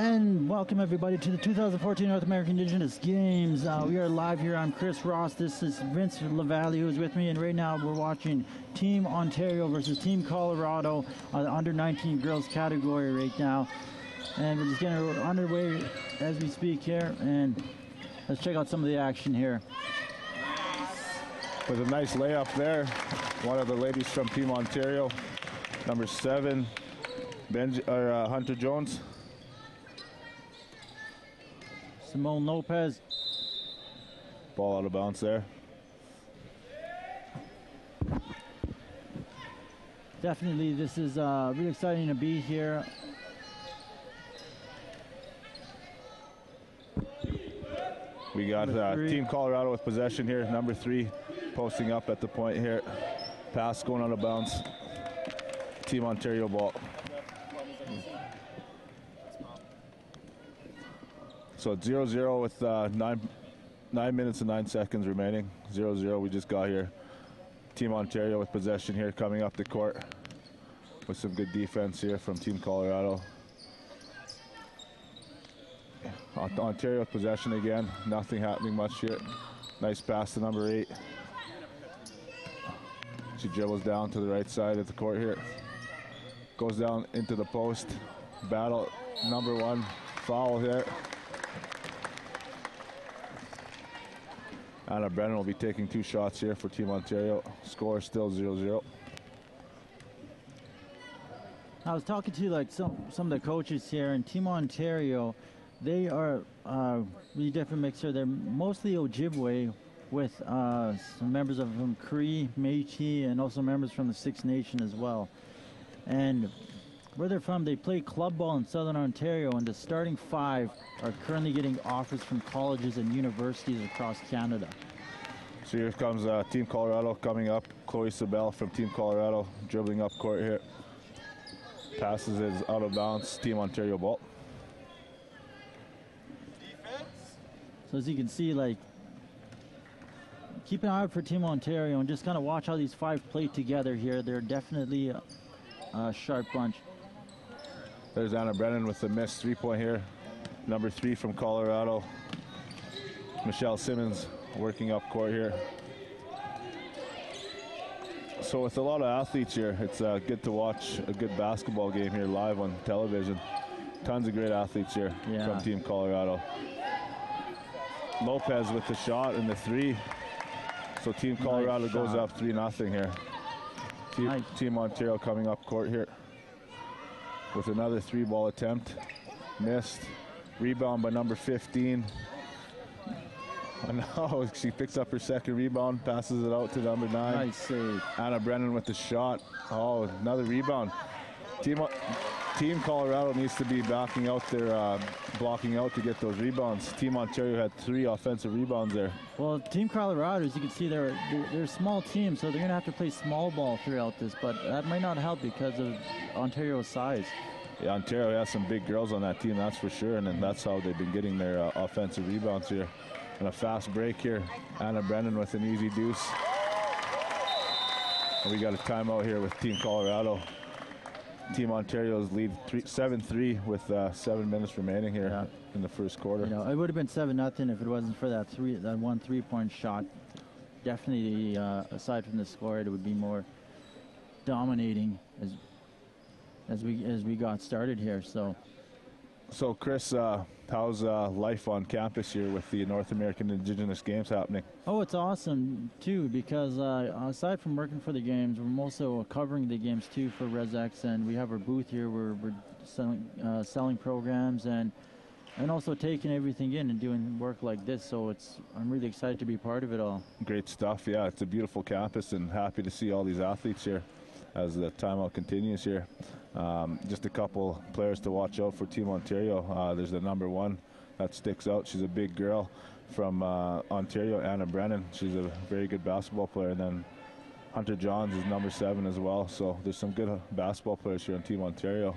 And welcome everybody to the 2014 North American Indigenous Games. We are live here. I'm Chris Ross. This is Vince LaValle who is with me, and right now we're watching Team Ontario versus Team Colorado on the under 19 girls category right now. And we're just getting underway as we speak here, and let's check out some of the action here. With a nice layup there, one of the ladies from Team Ontario, number 7, Hunter Jones. Simone Lopez. Ball out of bounds there. Definitely, this is really exciting to be here. We got Team Colorado with possession here, number 3, posting up at the point here. Pass going out of bounds. Team Ontario ball. So it's 0-0 with 9 minutes and 9 seconds remaining. 0-0 we just got here. Team Ontario with possession here, coming up the court with some good defense here from Team Colorado. Ontario with possession again. Nothing happening much here. Nice pass to number 8. She dribbles down to the right side of the court here. Goes down into the post. Battle, number 1, foul here. Anna Brennan will be taking 2 shots here for Team Ontario. Score still 0-0. I was talking to like some of the coaches here, and Team Ontario, they are really different mixer. They're mostly Ojibwe with some members of them Cree, Métis, and also members from the Six Nation as well. And where they're from, they play club ball in Southern Ontario, and the starting 5 are currently getting offers from colleges and universities across Canada. So here comes Team Colorado coming up. Chloe Sabel from Team Colorado dribbling up court here. Passes is out of bounds. Team Ontario ball. Defense. So as you can see, like, keep an eye out for Team Ontario and just kind of watch how these 5 play together here. They're definitely a sharp bunch. There's Anna Brennan with the missed 3-point here. Number 3 from Colorado. Michelle Simmons working up court here. So with a lot of athletes here, it's good to watch a good basketball game here live on television. Tons of great athletes here from Team Colorado. Lopez with the shot and the 3. So Team Colorado goes up 3-0 here. Team Ontario coming up court here with another 3-ball attempt. Missed. Rebound by number 15. Oh, she picks up her second rebound, passes it out to number 9. Nice save. Anna Brennan with the shot. Oh, another rebound. Team Colorado needs to be backing out their blocking out to get those rebounds. Team Ontario had 3 offensive rebounds there. Well, Team Colorado, as you can see, they're a small team, so they're going to have to play small ball throughout this, but that might not help because of Ontario's size. Yeah, Ontario has some big girls on that team, that's for sure, and then that's how they've been getting their offensive rebounds here. And a fast break here. Anna Brennan with an easy deuce. And we got a timeout here with Team Colorado. Team Ontario's lead 7-3 with 7 minutes remaining here in the first quarter. You know, it would have been 7-0 if it wasn't for that one 3-point shot. Definitely, aside from the score, it would be more dominating as we got started here. So Chris, how's life on campus here with the North American Indigenous Games happening? Oh, it's awesome too, because aside from working for the games, we're also covering the games too for ResX, and we have our booth here where we're selling programs and also taking everything in and doing work like this. So I'm really excited to be part of it all. Great stuff. Yeah, it's a beautiful campus, and happy to see all these athletes here as the timeout continues here. Just a couple players to watch out for Team Ontario. There's the number 1 that sticks out. She's a big girl from Ontario, Anna Brennan. She's a very good basketball player. And then Hunter Johns is number 7 as well. So there's some good basketball players here on Team Ontario.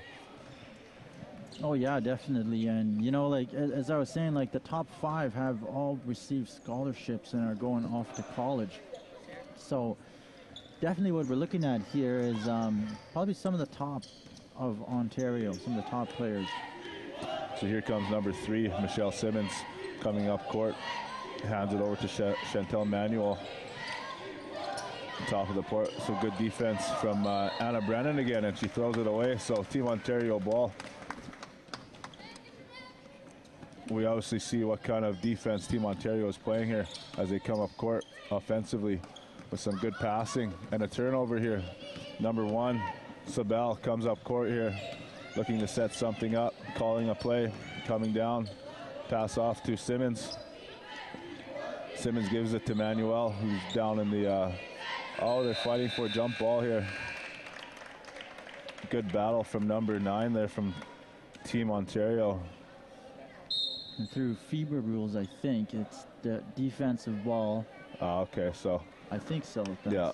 Oh yeah, definitely. And you know, like as I was saying, like the top 5 have all received scholarships and are going off to college. So definitely what we're looking at here is probably some of the top of Ontario, some of the top players. So here comes number 3, Michelle Simmons, coming up court. Hands it over to Chantel Manuel. Top of the court. So good defense from Anna Brennan again, and she throws it away. So Team Ontario ball. We obviously see what kind of defense Team Ontario is playing here as they come up court offensively with some good passing and a turnover here. Number 1, Sabel comes up court here, looking to set something up, calling a play, coming down, pass off to Simmons. Simmons gives it to Manuel, who's down in the, they're fighting for a jump ball here. Good battle from number 9 there from Team Ontario. And through FIBA rules, I think it's the defensive ball. Okay, so. I think so. Yeah,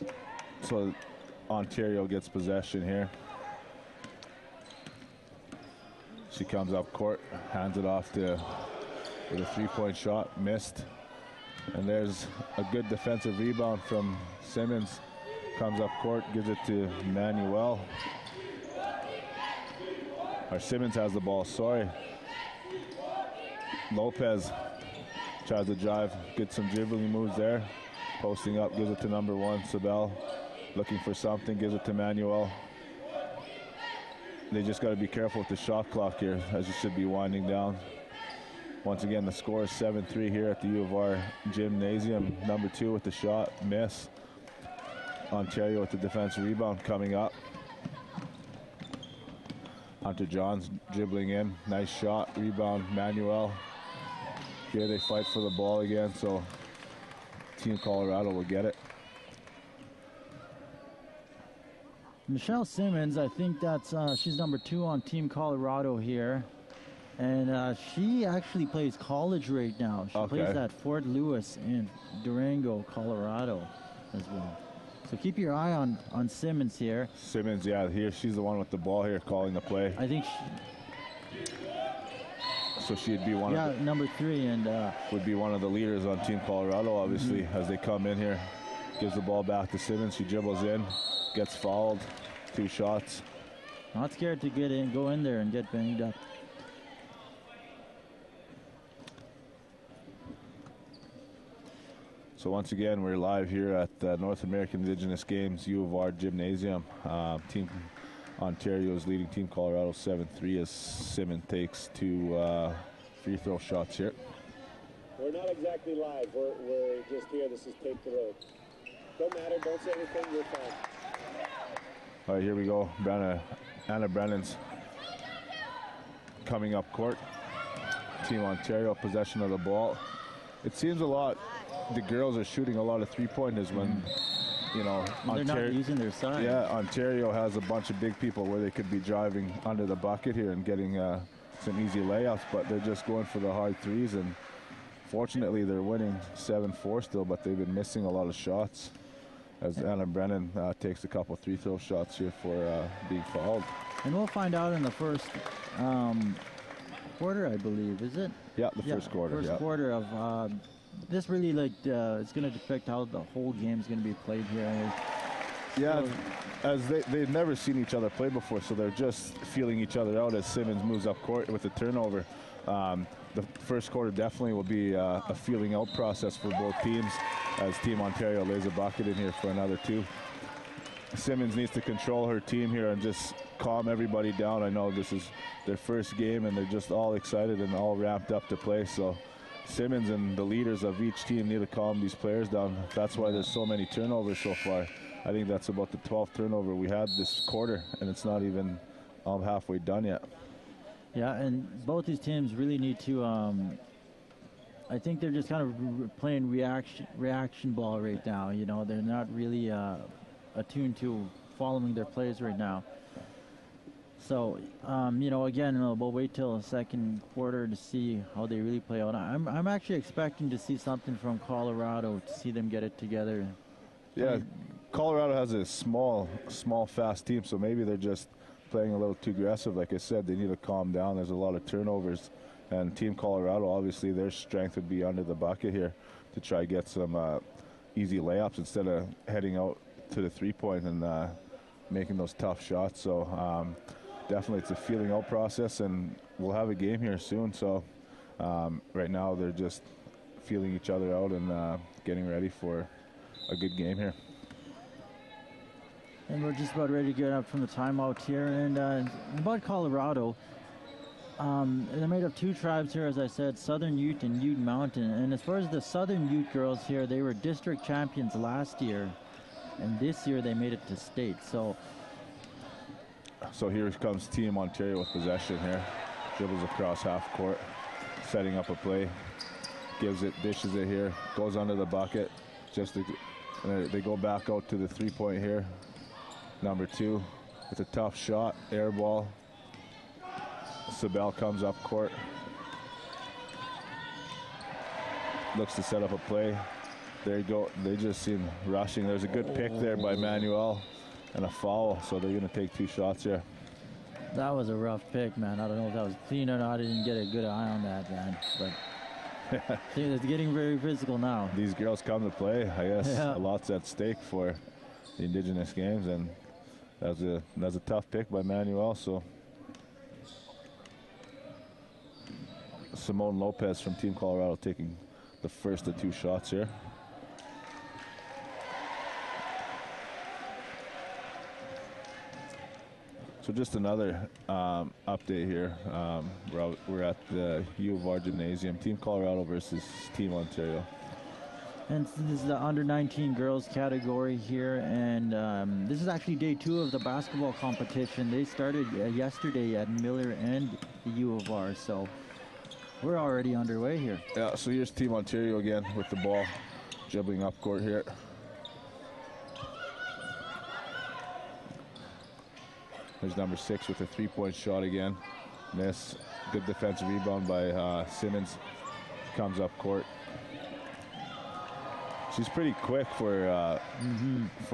so Ontario gets possession here. She comes up court, hands it off with a 3-point shot, missed. And there's a good defensive rebound from Simmons. Comes up court, gives it to Manuel. Or Simmons has the ball, sorry. Lopez tries to drive, get some dribbling moves there. Posting up, gives it to number 1, Sabel. Looking for something, gives it to Manuel. They just got to be careful with the shot clock here, as it should be winding down. Once again, the score is 7-3 here at the U of R Gymnasium. Number 2 with the shot, miss. Ontario with the defensive rebound coming up. Hunter Johns dribbling in, nice shot, rebound, Manuel. Here they fight for the ball again, so Team Colorado will get it. Michelle Simmons, I think that's she's number 2 on Team Colorado here, and she actually plays college right now. She plays at Fort Lewis in Durango, Colorado, as well. So keep your eye on Simmons here. Simmons, yeah, here she's the one with the ball here, calling the play. I think. So she'd be one. Yeah, number 3, and would be one of the leaders on Team Colorado, obviously, as they come in here. Gives the ball back to Simmons. She dribbles in, gets fouled, 2 shots. Not scared to go in there and get banged up. So once again, we're live here at the North American Indigenous Games, U of R Gymnasium. Team Ontario is leading Team Colorado 7-3 as Simmons takes 2 free throw shots here. We're not exactly live. We're just here. This is tape to road. Don't matter. Don't say anything. You're fine. All right, here we go. Anna Brennan's coming up court. Team Ontario possession of the ball. It seems a lot. The girls are shooting a lot of 3-pointers when, you know, they're not using their size. Yeah, Ontario has a bunch of big people where they could be driving under the bucket here and getting some easy layups, but they're just going for the hard threes. And fortunately, they're winning 7-4 still, but they've been missing a lot of shots. As Anna Brennan takes a couple 3-throw shots here for being fouled. And we'll find out in the first quarter, I believe, is it? Yeah, the first quarter. First quarter of this really it's going to affect how the whole game is going to be played here. Yeah, as they've never seen each other play before, so they're just feeling each other out as Simmons moves up court with the turnover. The first quarter definitely will be a feeling out process for both teams as Team Ontario lays a bucket in here for another 2. Simmons needs to control her team here and just calm everybody down. I know this is their first game and they're just all excited and all ramped up to play. So Simmons and the leaders of each team need to calm these players down. That's why there's so many turnovers so far. I think that's about the 12th turnover we had this quarter, and it's not even halfway done yet. Yeah, and both these teams really need to, I think they're just kind of playing reaction ball right now. You know, they're not really attuned to following their plays right now. So, you know, again, we'll wait till the second quarter to see how they really play out. I'm actually expecting to see something from Colorado, to see them get it together. Yeah, Colorado has a small, fast team, so maybe they're just playing a little too aggressive. Like I said, they need to calm down. There's a lot of turnovers. And Team Colorado, obviously, their strength would be under the bucket here to try to get some easy layups instead of heading out to the 3-point and making those tough shots. So definitely it's a feeling out process, and we'll have a game here soon. So right now they're just feeling each other out and getting ready for a good game here. And we're just about ready to get up from the timeout here. And about Colorado, they're made of two tribes here, as I said, Southern Ute and Ute Mountain. And as far as the Southern Ute girls here, they were district champions last year. And this year they made it to state. So here comes Team Ontario with possession here. Dribbles across half court, setting up a play. Gives it, dishes it here, goes under the bucket. They go back out to the three-point here. Number 2 with a tough shot, air ball. Sabel comes up court. Looks to set up a play. There you go. They just seem rushing. There's a good pick there by Manuel and a foul, so they're going to take 2 shots here. that was a rough pick, man. I don't know if that was clean or not. I didn't get a good eye on that, man. But it's getting very physical now. These girls come to play. I guess a lot's at stake for the Indigenous games, and that's a tough pick by Manuel. So Simone Lopez from Team Colorado taking the first of 2 shots here. So just another update here. We're at the U of R Gymnasium. Team Colorado versus Team Ontario. And this is the under-19 girls category here, and this is actually day 2 of the basketball competition. They started yesterday at Miller and the U of R, so we're already underway here. Yeah, so here's Team Ontario again with the ball, dribbling up court here. There's number 6 with a 3-point shot again. Miss. Good defensive rebound by Simmons. Comes up court. She's pretty quick for a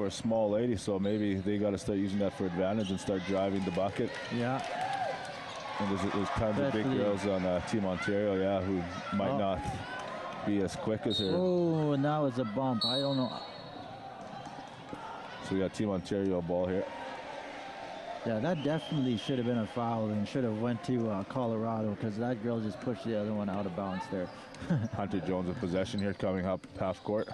small lady, so maybe they got to start using that for advantage and start driving the bucket. Yeah. And there's tons of big girls on Team Ontario, who might not be as quick as her. Oh, and that was a bump. I don't know. So we got Team Ontario ball here. Yeah, that definitely should have been a foul and should have went to Colorado, because that girl just pushed the other one out of bounds there. Hunter Jones with possession here, coming up half court.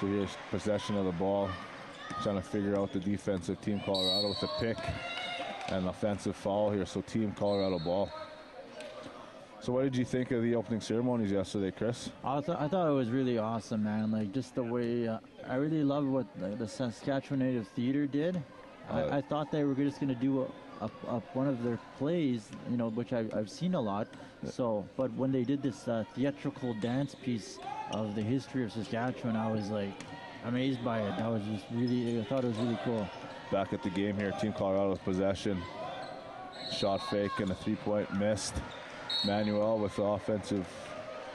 So here's possession of the ball. Trying to figure out the defensive Team Colorado with a pick and an offensive foul here. So Team Colorado ball. So what did you think of the opening ceremonies yesterday, Chris? I thought it was really awesome, man. Like, just the way, I really love what the Saskatchewan Native Theatre did. I thought they were just going to do one of their plays, which I've seen a lot. So, but when they did this theatrical dance piece of the history of Saskatchewan, I was like amazed by it. I thought it was really cool. Back at the game here, Team Colorado's possession. Shot fake and a 3-point missed. Manuel with the offensive.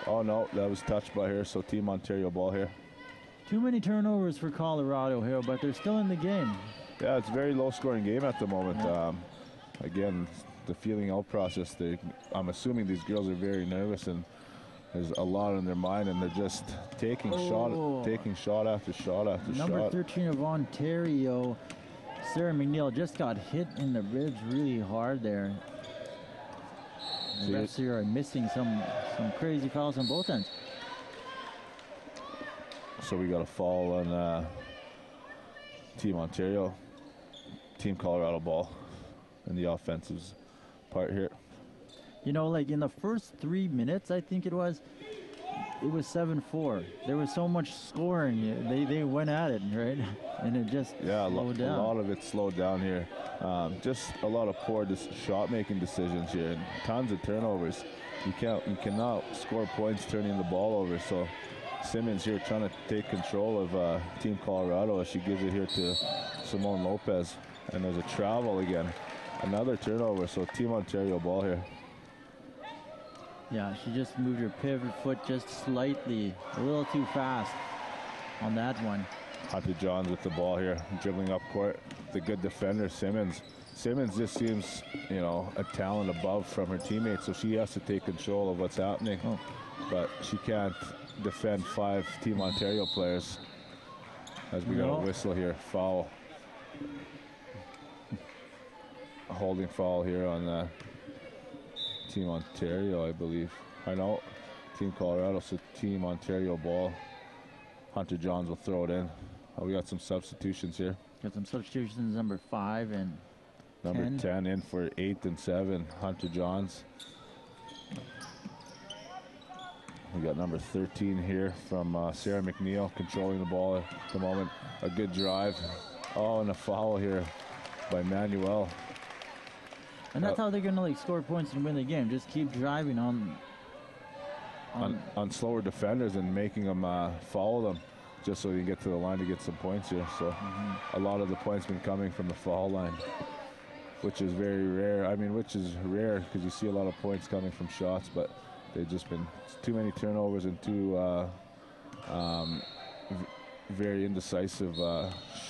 Oh no, that was touched by her, so Team Ontario ball here. Too many turnovers for Colorado here, but they're still in the game. Yeah, it's a very low-scoring game at the moment. Yeah. Again, the feeling out process. I'm assuming these girls are very nervous, and there's a lot on their mind, and they're just taking shot after shot after shot. Number 13 of Ontario, Sarah McNeil, just got hit in the ribs really hard there. The refs here are missing some crazy fouls on both ends. So we got a foul on Team Ontario. Team Colorado ball in the offensive part here. Like in the first 3 minutes, I think it was 7-4. There was so much scoring. They went at it, right? And it just slowed down. A lot of it slowed down here. Just a lot of poor shot-making decisions here, and tons of turnovers. You cannot score points turning the ball over. So Simmons here trying to take control of Team Colorado as she gives it here to Simone Lopez, and there's a travel again, another turnover. So Team Ontario ball here. Yeah, she just moved her pivot foot just slightly, a little too fast on that one. Hunter Johns with the ball here, dribbling up court. The good defender, Simmons. Simmons just seems, a talent above from her teammates, so she has to take control of what's happening. But she can't defend 5 Team Ontario players. as we got a whistle here. Foul. A holding foul here on Team Ontario, I believe. I know. Team Colorado, so Team Ontario ball. Hunter Johns will throw it in. We got some substitutions here. Got some substitutions, number 5 and number 10 in for 8 and 7, Hunter Johns. We got number 13 here from Sarah McNeil controlling the ball at the moment. A good drive. Oh, and a foul here by Manuel. And that's how they're going to like score points and win the game. Just keep driving on slower defenders and making them follow them, just so you can get to the line to get some points here. So a lot of the points been coming from the foul line, which is very rare. I mean, which is rare because you see a lot of points coming from shots, but they've just been too many turnovers and too very indecisive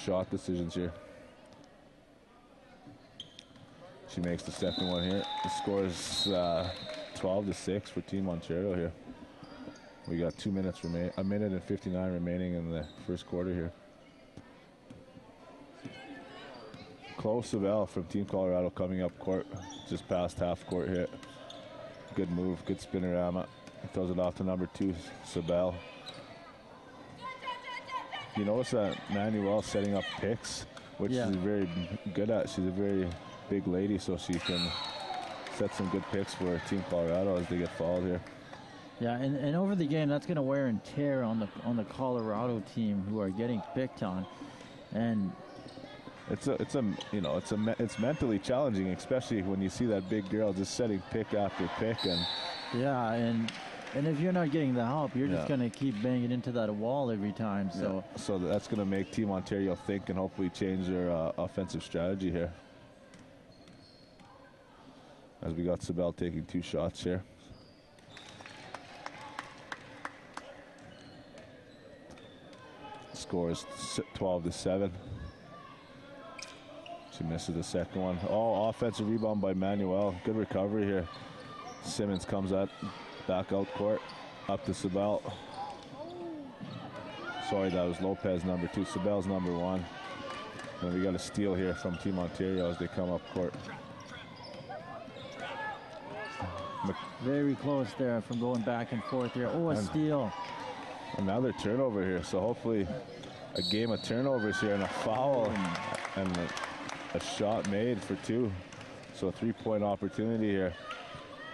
shot decisions here. She makes the second one here. The score is 12-6 for Team Ontario here. We got 2 minutes remaining, a minute and 59 remaining in the first quarter here. Chloe Sabelle from Team Colorado coming up court, just past half court hit. Good move, good spinorama. Throws it off to number 2, Sabelle. You notice that Manuel setting up picks, which she's very good at. She's a very big lady, so she can set some good picks for Team Colorado as they get fouled here. Yeah, and over the game, that's going to wear and tear on the Colorado team who are getting picked on, and it's mentally challenging, especially when you see that big girl just setting pick after pick, and if you're not getting the help, you're just going to keep banging into that wall every time. So that's going to make Team Ontario think and hopefully change their offensive strategy here. As we got Sabelle taking 2 shots here. Score is 12-7. She misses the second one. Oh, offensive rebound by Manuel. Good recovery here. Simmons comes out, back out court, up to Sabelle. Sorry, that was Lopez, number 2. Sabelle's number 1. And we got a steal here from Team Ontario as they come up court. Very close there from going back and forth here. Oh, a steal. Another turnover here, so hopefully a game of turnovers here and a foul and a shot made for 2. So a 3-point opportunity here.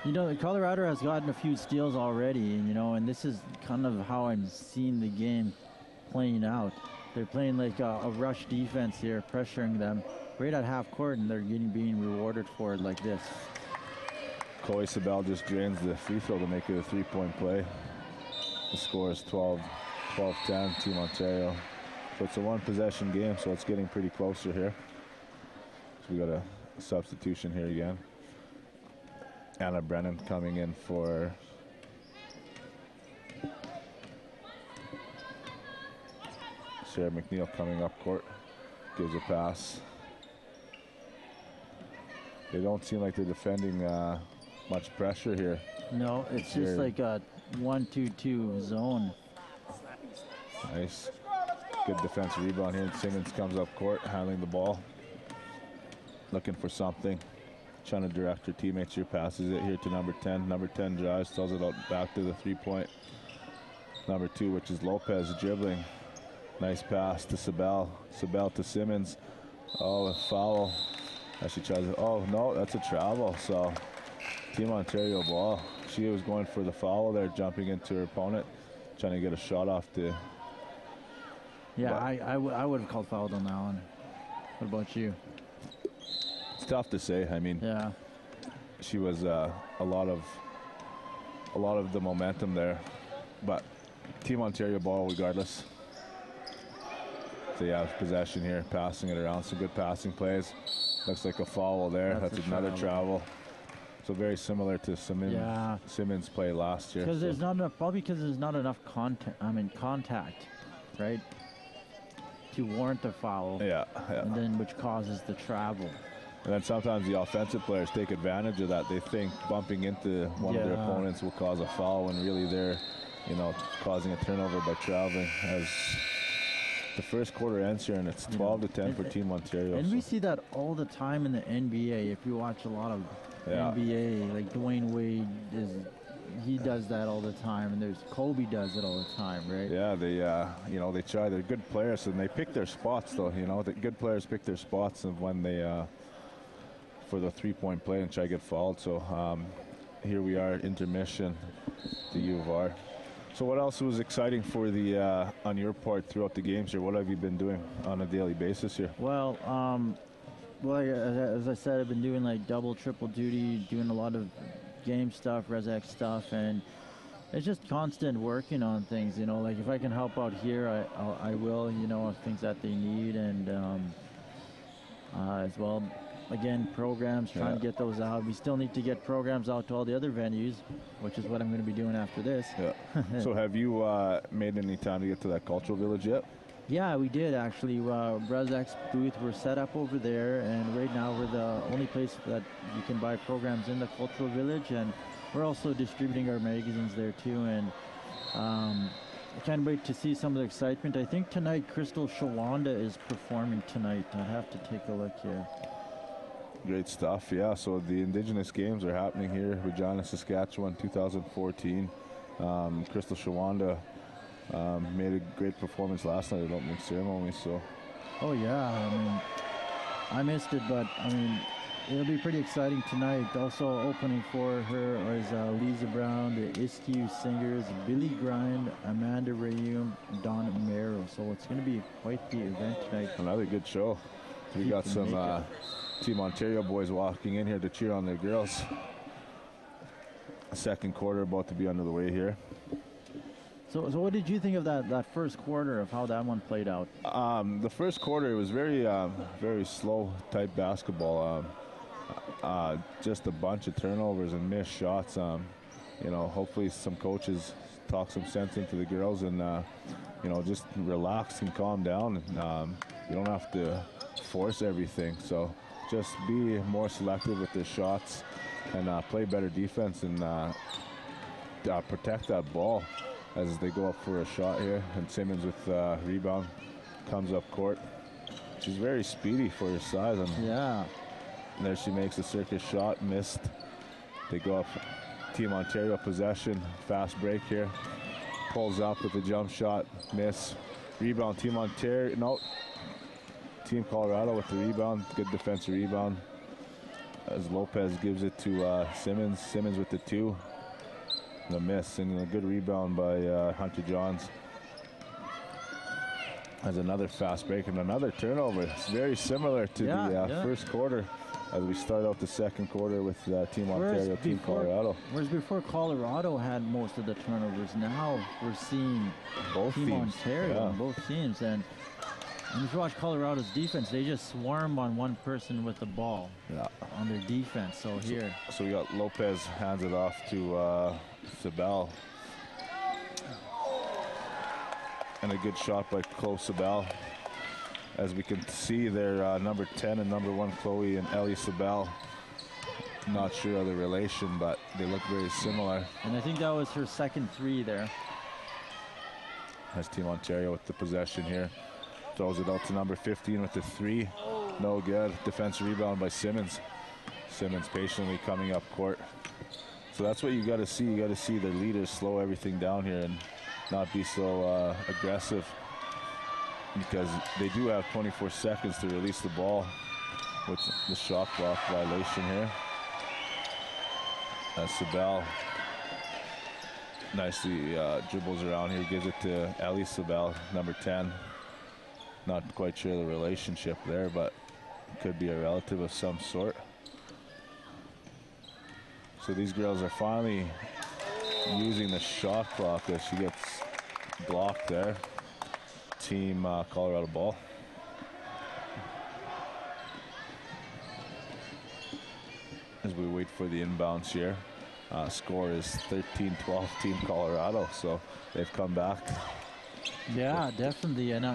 You know, Colorado has gotten a few steals already, and this is kind of how I'm seeing the game playing out. They're playing like a rush defense here, pressuring them right at half court, and they're being rewarded for it like this. Chloe Sabelle just drains the free throw to make it a 3-point play. The score is 12-10, Team Ontario. So it's a 1-possession game, so it's getting pretty closer here. So we got a substitution here again. Anna Brennan coming in for Sarah McNeil coming up court. Gives a pass. They don't seem like they're defending much pressure here. No, it's just like a 1-2-2 zone. Nice. Good defensive rebound here. Simmons comes up court, handling the ball. Looking for something. Trying to direct her teammates here. Passes it here to number 10. Number 10 drives, throws it out back to the 3-point. Number 2, which is Lopez, dribbling. Nice pass to Sabelle. Sabelle to Simmons. Oh, a foul. As she tries to, oh, no, that's a travel. So, Team Ontario ball. She was going for the foul there, jumping into her opponent, trying to get a shot off the... Yeah, I would have called foul on that one. What about you? It's tough to say. I mean, she was a lot of the momentum there, but Team Ontario ball regardless. So yeah, possession here, passing it around. Some good passing plays. Looks like a foul there. That's another travel. So very similar to Simmons' play last year. Because there's not enough, probably because there's not enough contact, right, to warrant a foul. Yeah. And then which causes the travel. And then sometimes the offensive players take advantage of that. They think bumping into one of their opponents will cause a foul when really they're, causing a turnover by traveling. As the first quarter ends here, and it's 12-10 for Team Ontario. And we see that all the time in the NBA. If you watch a lot of NBA, like Dwayne Wade he does that all the time, and there's Kobe does it all the time, right? Yeah, they they try. They're good players, and they pick their spots though. The good players pick their spots of when they for the 3-point play and try to get fouled. So here we are, intermission, the U of R. So what else was exciting for the on your part throughout the games here? What have you been doing on a daily basis here? Well, as I said, I've been doing like double, triple duty, doing a lot of game stuff, ResX stuff, and it's just constant working on things. Like if I can help out here, I will. Things that they need, and as well. Again, programs, trying to get those out. We still need to get programs out to all the other venues, which is what I'm going to be doing after this. Yeah. So have you made any time to get to that cultural village yet? Yeah, we did actually. ResX booth, we're set up over there, and right now we're the only place that you can buy programs in the cultural village, and we're also distributing our magazines there too, and I can't wait to see some of the excitement. I think tonight Crystal Shawanda is performing tonight. I'd have to take a look here. Great stuff, yeah. So the Indigenous Games are happening here, Regina, Saskatchewan, 2014. Crystal Shawanda made a great performance last night at the opening ceremony. So. Oh yeah, I missed it, but it'll be pretty exciting tonight. Also opening for her is Lisa Brown, the Iskew Singers, Billy Grind, Amanda Rayum, Don Mero. So it's going to be quite the event tonight. Another good show. We got some Team Ontario boys walking in here to cheer on their girls. Second quarter about to be under the way here. So what did you think of that first quarter, of how that one played out? The first quarter was very slow type basketball. Just a bunch of turnovers and missed shots. Hopefully some coaches talk some sense into the girls and just relax and calm down. You don't have to force everything. So just be more selective with their shots and play better defense and protect that ball as they go up for a shot here. And Simmons with rebound comes up court. She's very speedy for her size. And there she makes a circus shot, missed. They go up, Team Ontario possession, fast break here. Pulls up with a jump shot, miss. Rebound, Team Ontario, no. Team Colorado with the rebound, good defensive rebound. As Lopez gives it to Simmons. Simmons with the 2. The miss, and a good rebound by Hunter Johns. As another fast break and another turnover. It's very similar to the first quarter as we start out the second quarter with Team Ontario, Team Colorado. Whereas before Colorado had most of the turnovers, now we're seeing both Team teams. Ontario on both teams. And if you watch Colorado's defense, they just swarm on one person with the ball on their defense. So here. So we got Lopez hands it off to Sabel. And a good shot by Chloe Sabel. As we can see, they're number 10 and number 1, Chloe and Ellie Sabel. Not sure of the relation, but they look very similar. And I think that was her second 3 there. That's Team Ontario with the possession here. Throws it out to number 15 with the 3. No good. Defensive rebound by Simmons. Simmons patiently coming up court. So that's what you got to see. You got to see their leaders slow everything down here and not be so aggressive, because they do have 24 seconds to release the ball with the shot clock violation here. Sabel nicely dribbles around here, gives it to Ellie Sabel, number 10. Not quite sure the relationship there, but could be a relative of some sort. So these girls are finally using the shot clock as she gets blocked there. Team Colorado ball. As we wait for the inbounds here. Score is 13-12 Team Colorado, so they've come back. Yeah, definitely. And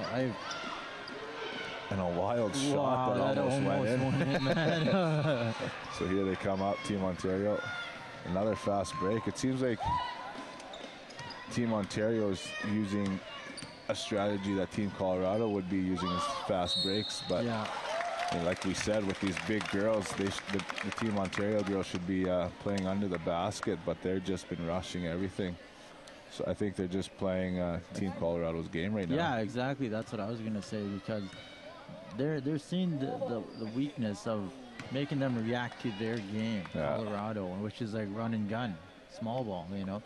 and a wild shot that almost went in. Man. So here they come up, Team Ontario. Another fast break. It seems like Team Ontario is using a strategy that Team Colorado would be using is fast breaks, but and like we said, with these big girls, the Team Ontario girls should be playing under the basket, but they've just been rushing everything. So I think they're just playing Team Colorado's game right now. Yeah, exactly. That's what I was gonna say, because they're seeing the weakness of making them react to their game, Colorado, which is like run and gun, small ball, you know.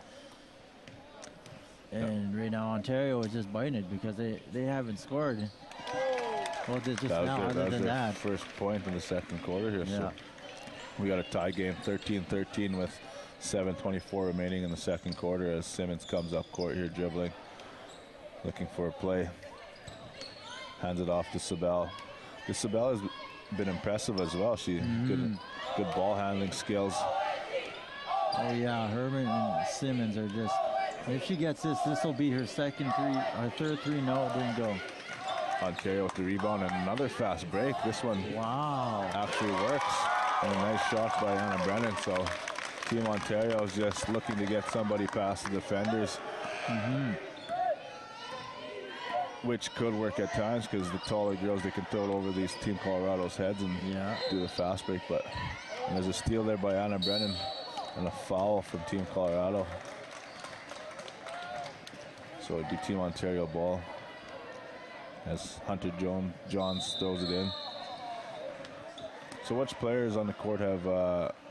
And right now Ontario is just biting it because they haven't scored. Well, just now, other than that. First point in the second quarter here. So we got a tie game, 13-13 with 7:24 remaining in the second quarter as Simmons comes up court here dribbling, looking for a play. Hands it off to Sabel. Sabel has been impressive as well. She good ball handling skills. Oh yeah, Herman and Simmons are just. If she gets this will be her third three. No, it didn't go. Ontario with the rebound and another fast break. This one actually works. And a nice shot by Anna Brennan. So Team Ontario is just looking to get somebody past the defenders. Which could work at times because the taller girls, they can throw it over these Team Colorado's heads and do the fast break. But there's a steal there by Anna Brennan and a foul from Team Colorado. So it'd be Team Ontario ball as Hunter Johns throws it in. So which players on the court have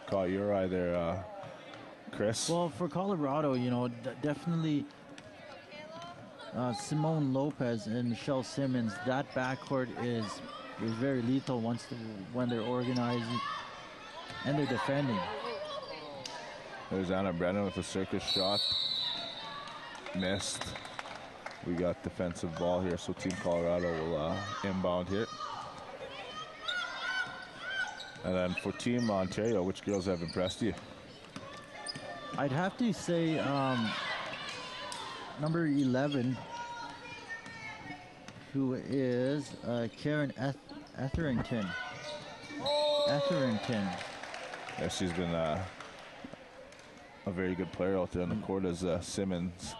caught your eye there, Chris? Well, for Colorado, you know, definitely Simone Lopez and Michelle Simmons. That backcourt is very lethal when they're organizing and they're defending. There's Anna Brennan with a circus shot. Missed. We got defensive ball here, so Team Colorado will inbound here. And then for Team Ontario, which girls have impressed you? I'd have to say number 11, who is Karen Etherington. Yeah, she's been a very good player out there on the court as Simmons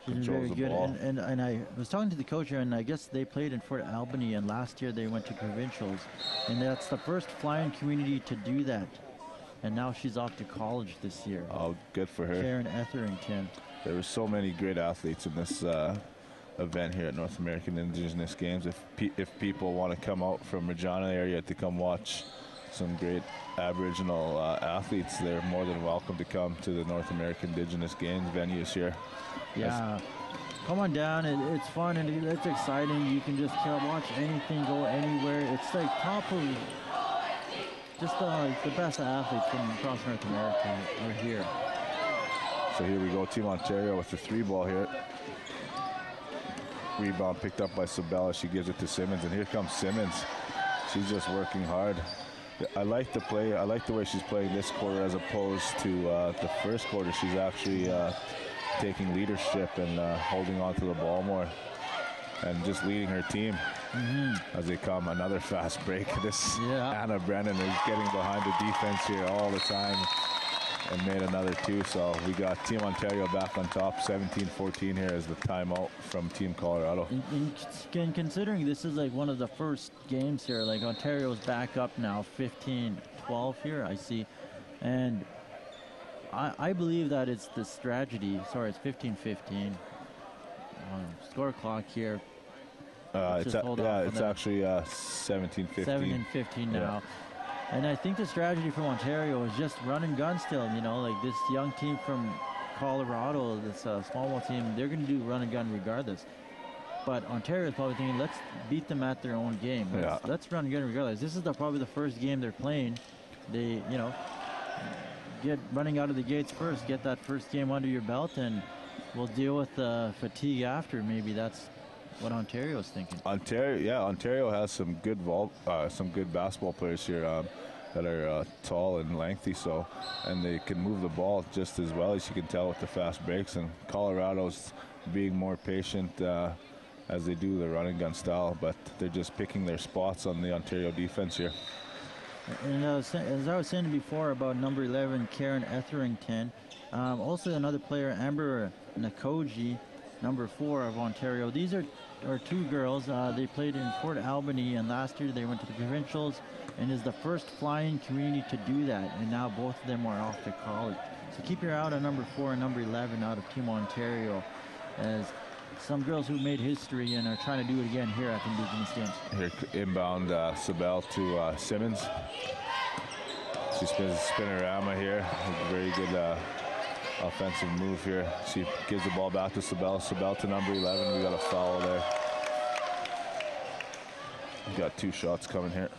controls the ball. And I was talking to the coach here, and I guess they played in Fort Albany, and last year they went to provincials, and that's the first flying community to do that. And now she's off to college this year. Oh, good for her. Karen Etherington. There were so many great athletes in this event here at North American Indigenous Games. If people want to come out from Regina area to come watch some great Aboriginal athletes, they're more than welcome to come to the North American Indigenous Games venues here. Yeah, come on down. It's fun and it's exciting. You can just watch anything go anywhere. It's like top of just the best athletes from across North America are here. So here we go, Team Ontario with the 3-ball here. Rebound picked up by Sabella. She gives it to Simmons, and here comes Simmons. She's just working hard. I like the play. I like the way she's playing this quarter as opposed to the first quarter. She's actually taking leadership and holding on to the ball more and just leading her team as they come. Another fast break. Anna Brennan is getting behind the defense here all the time and made another 2. So we got Team Ontario back on top, 17-14 here as the timeout from Team Colorado. And considering this is like one of the first games here, like Ontario's back up now, 15-12 here, I see. And I believe that it's the strategy. Sorry, it's 15-15. Score clock here. It's actually 17-15. 7-15 now. And I think the strategy from Ontario is just run and gun still. You know, like this young team from Colorado, this small ball team, they're going to do run and gun regardless. But Ontario is probably thinking, let's beat them at their own game. Let's run and gun regardless. This is probably the first game they're playing. They, you know, get running out of the gates first, get that first game under your belt, and we'll deal with the fatigue after. Maybe that's what Ontario's thinking. Ontario has some good basketball players here that are tall and lengthy, and they can move the ball just as well, as you can tell with the fast breaks. And Colorado's being more patient as they do the run and gun style, but they're just picking their spots on the Ontario defense here. And as I was saying before about number 11, Karen Etherington, also another player, Amber Nakoji, number 4 of Ontario. These are two girls. They played in Fort Albany, and last year they went to the provincials, and is the first flying community to do that. And now both of them are off to college. So keep your eye out on number 4 and number 11 out of Team Ontario, as some girls who made history and are trying to do it again here at the Indigenous Games. Here inbound Sabel to Simmons. She spins a spinorama here. A very good offensive move here. She gives the ball back to Sabel. Sabel to number 11. We got a foul there. We got 2 shots coming here.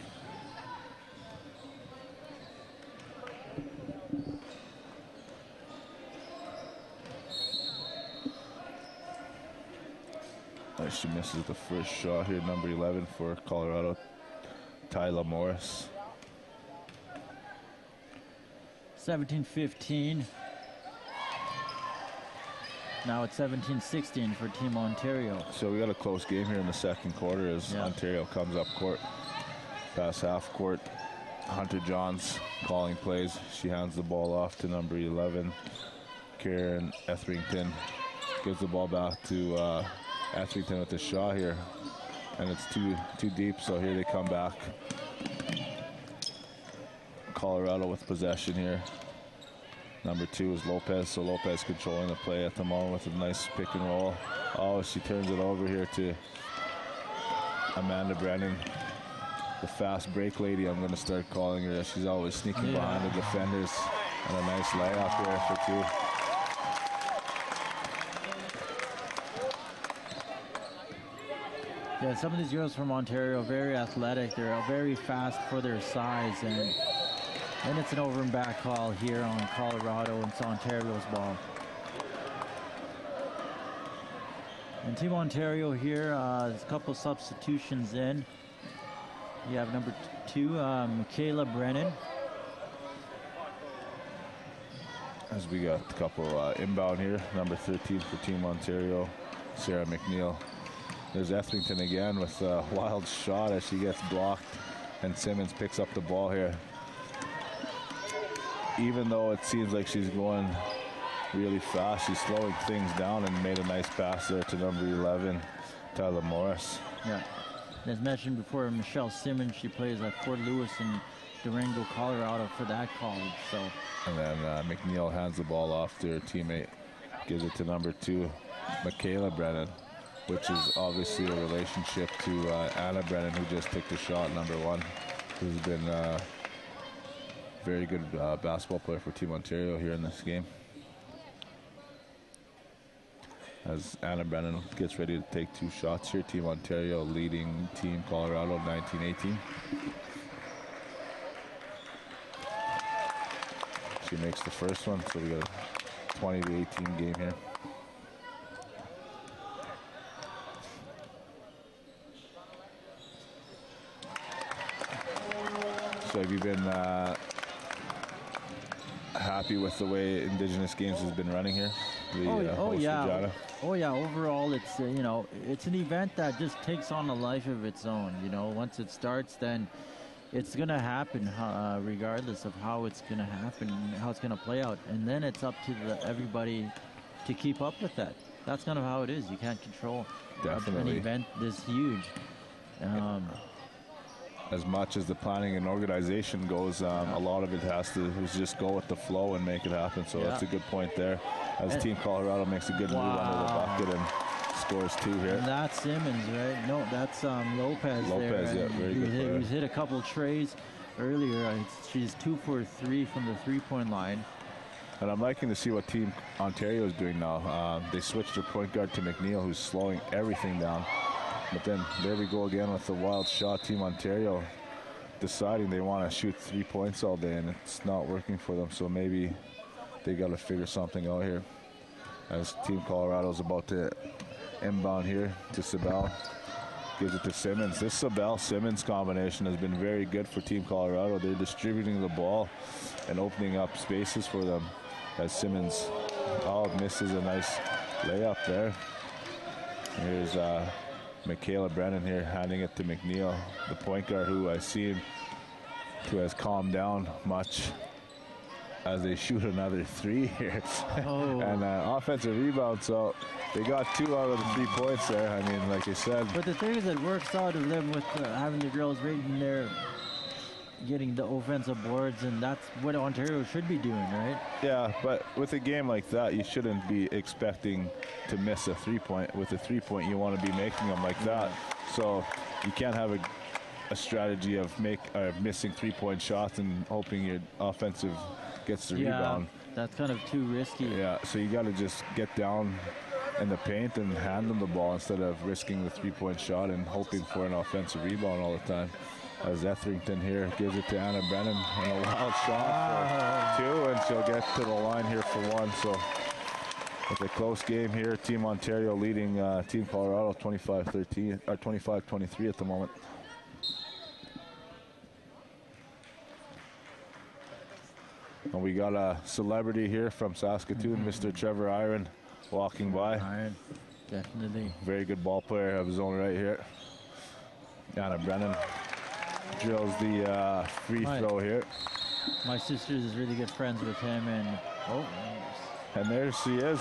She misses the first shot here, number 11 for Colorado, Tyler Morris. 17-15. Now it's 17-16 for Team Ontario. So we got a close game here in the second quarter as Ontario comes up court. Past half court, Hunter Johns calling plays. She hands the ball off to number 11, Karen Etherington. Gives the ball back to Etherington with the shot here, and it's too deep, so here they come back. Colorado with possession here. Number 2 is Lopez, so Lopez controlling the play at the moment with a nice pick and roll. Oh, she turns it over here to Amanda Brennan, the fast break lady, I'm going to start calling her. She's always sneaking behind the defenders, and a nice layup here for 2. Yeah, some of these girls from Ontario are very athletic. They're very fast for their size, and it's an over and back call here on Colorado, and it's Ontario's ball. And Team Ontario here, there's a couple substitutions in. You have number 2, Michaela Brennan. As we got a couple inbound here, number 13 for Team Ontario, Sarah McNeil. There's Etherington again with a wild shot as she gets blocked, and Simmons picks up the ball here. Even though it seems like she's going really fast, she's slowing things down and made a nice pass there to number 11, Tyler Morris. Yeah, as mentioned before, Michelle Simmons, she plays at Fort Lewis in Durango, Colorado for that college. So. And then McNeil hands the ball off to her teammate, gives it to number 2, Michaela Brennan, which is obviously a relationship to Anna Brennan, who just took the shot, number 1, who's been a very good basketball player for Team Ontario here in this game. As Anna Brennan gets ready to take 2 shots here, Team Ontario leading Team Colorado 19-18. She makes the first one, so we got a 20-18 game here. So have you been happy with the way Indigenous Games has been running here? Oh yeah. Overall, it's it's an event that just takes on a life of its own. Once it starts, then it's gonna happen, regardless of how it's gonna happen, how it's gonna play out, and then it's up to everybody to keep up with that. That's kind of how it is. You can't control an event this huge. As much as the planning and organization goes, a lot of it has to just go with the flow and make it happen. So that's a good point there. As Team Colorado makes a good move under the bucket and scores 2 here. And that's Simmons, right? No, that's Lopez. Lopez, there. Yeah, very good player. He's hit a couple trays earlier. She's 2 for 3 from the 3-point line. And I'm liking to see what Team Ontario is doing now. They switched their point guard to McNeil, who's slowing everything down. But then there we go again with the wild shot. Team Ontario deciding they want to shoot 3 points all day, and it's not working for them. So maybe they got to figure something out here. As Team Colorado's about to inbound here to Sabel. Gives it to Simmons. This Sabel-Simmons combination has been very good for Team Colorado. They're distributing the ball and opening up spaces for them. As Simmons misses a nice layup there. Here's Michaela Brennan here handing it to McNeil, the point guard who I've seen who has calmed down much as they shoot another 3 here. Oh. And offensive rebound, so they got 2 out of the 3 points there. I mean, like I said. But the thing is, it works out of them with having the girls right in there getting the offensive boards, and that's what Ontario should be doing, right? Yeah, but with a game like that, you shouldn't be expecting to miss a 3-point. With a 3-point, you want to be making them like that. So you can't have a strategy of missing 3-point shots and hoping your offensive gets the rebound. That's kind of too risky. Yeah, so you got to just get down in the paint and hand them the ball instead of risking the 3-point shot and hoping for an offensive rebound all the time. As Etherington here gives it to Anna Brennan and a wild shot for 2, and she'll get to the line here for 1. So it's a close game here. Team Ontario leading Team Colorado 25-13 or 25-23 at the moment. And we got a celebrity here from Saskatoon, Mr. Trevor Iron, walking by. Iron, definitely. Very good ball player of his own right here. Anna Brennan drills the free throw here. My sister is really good friends with him, and there she is.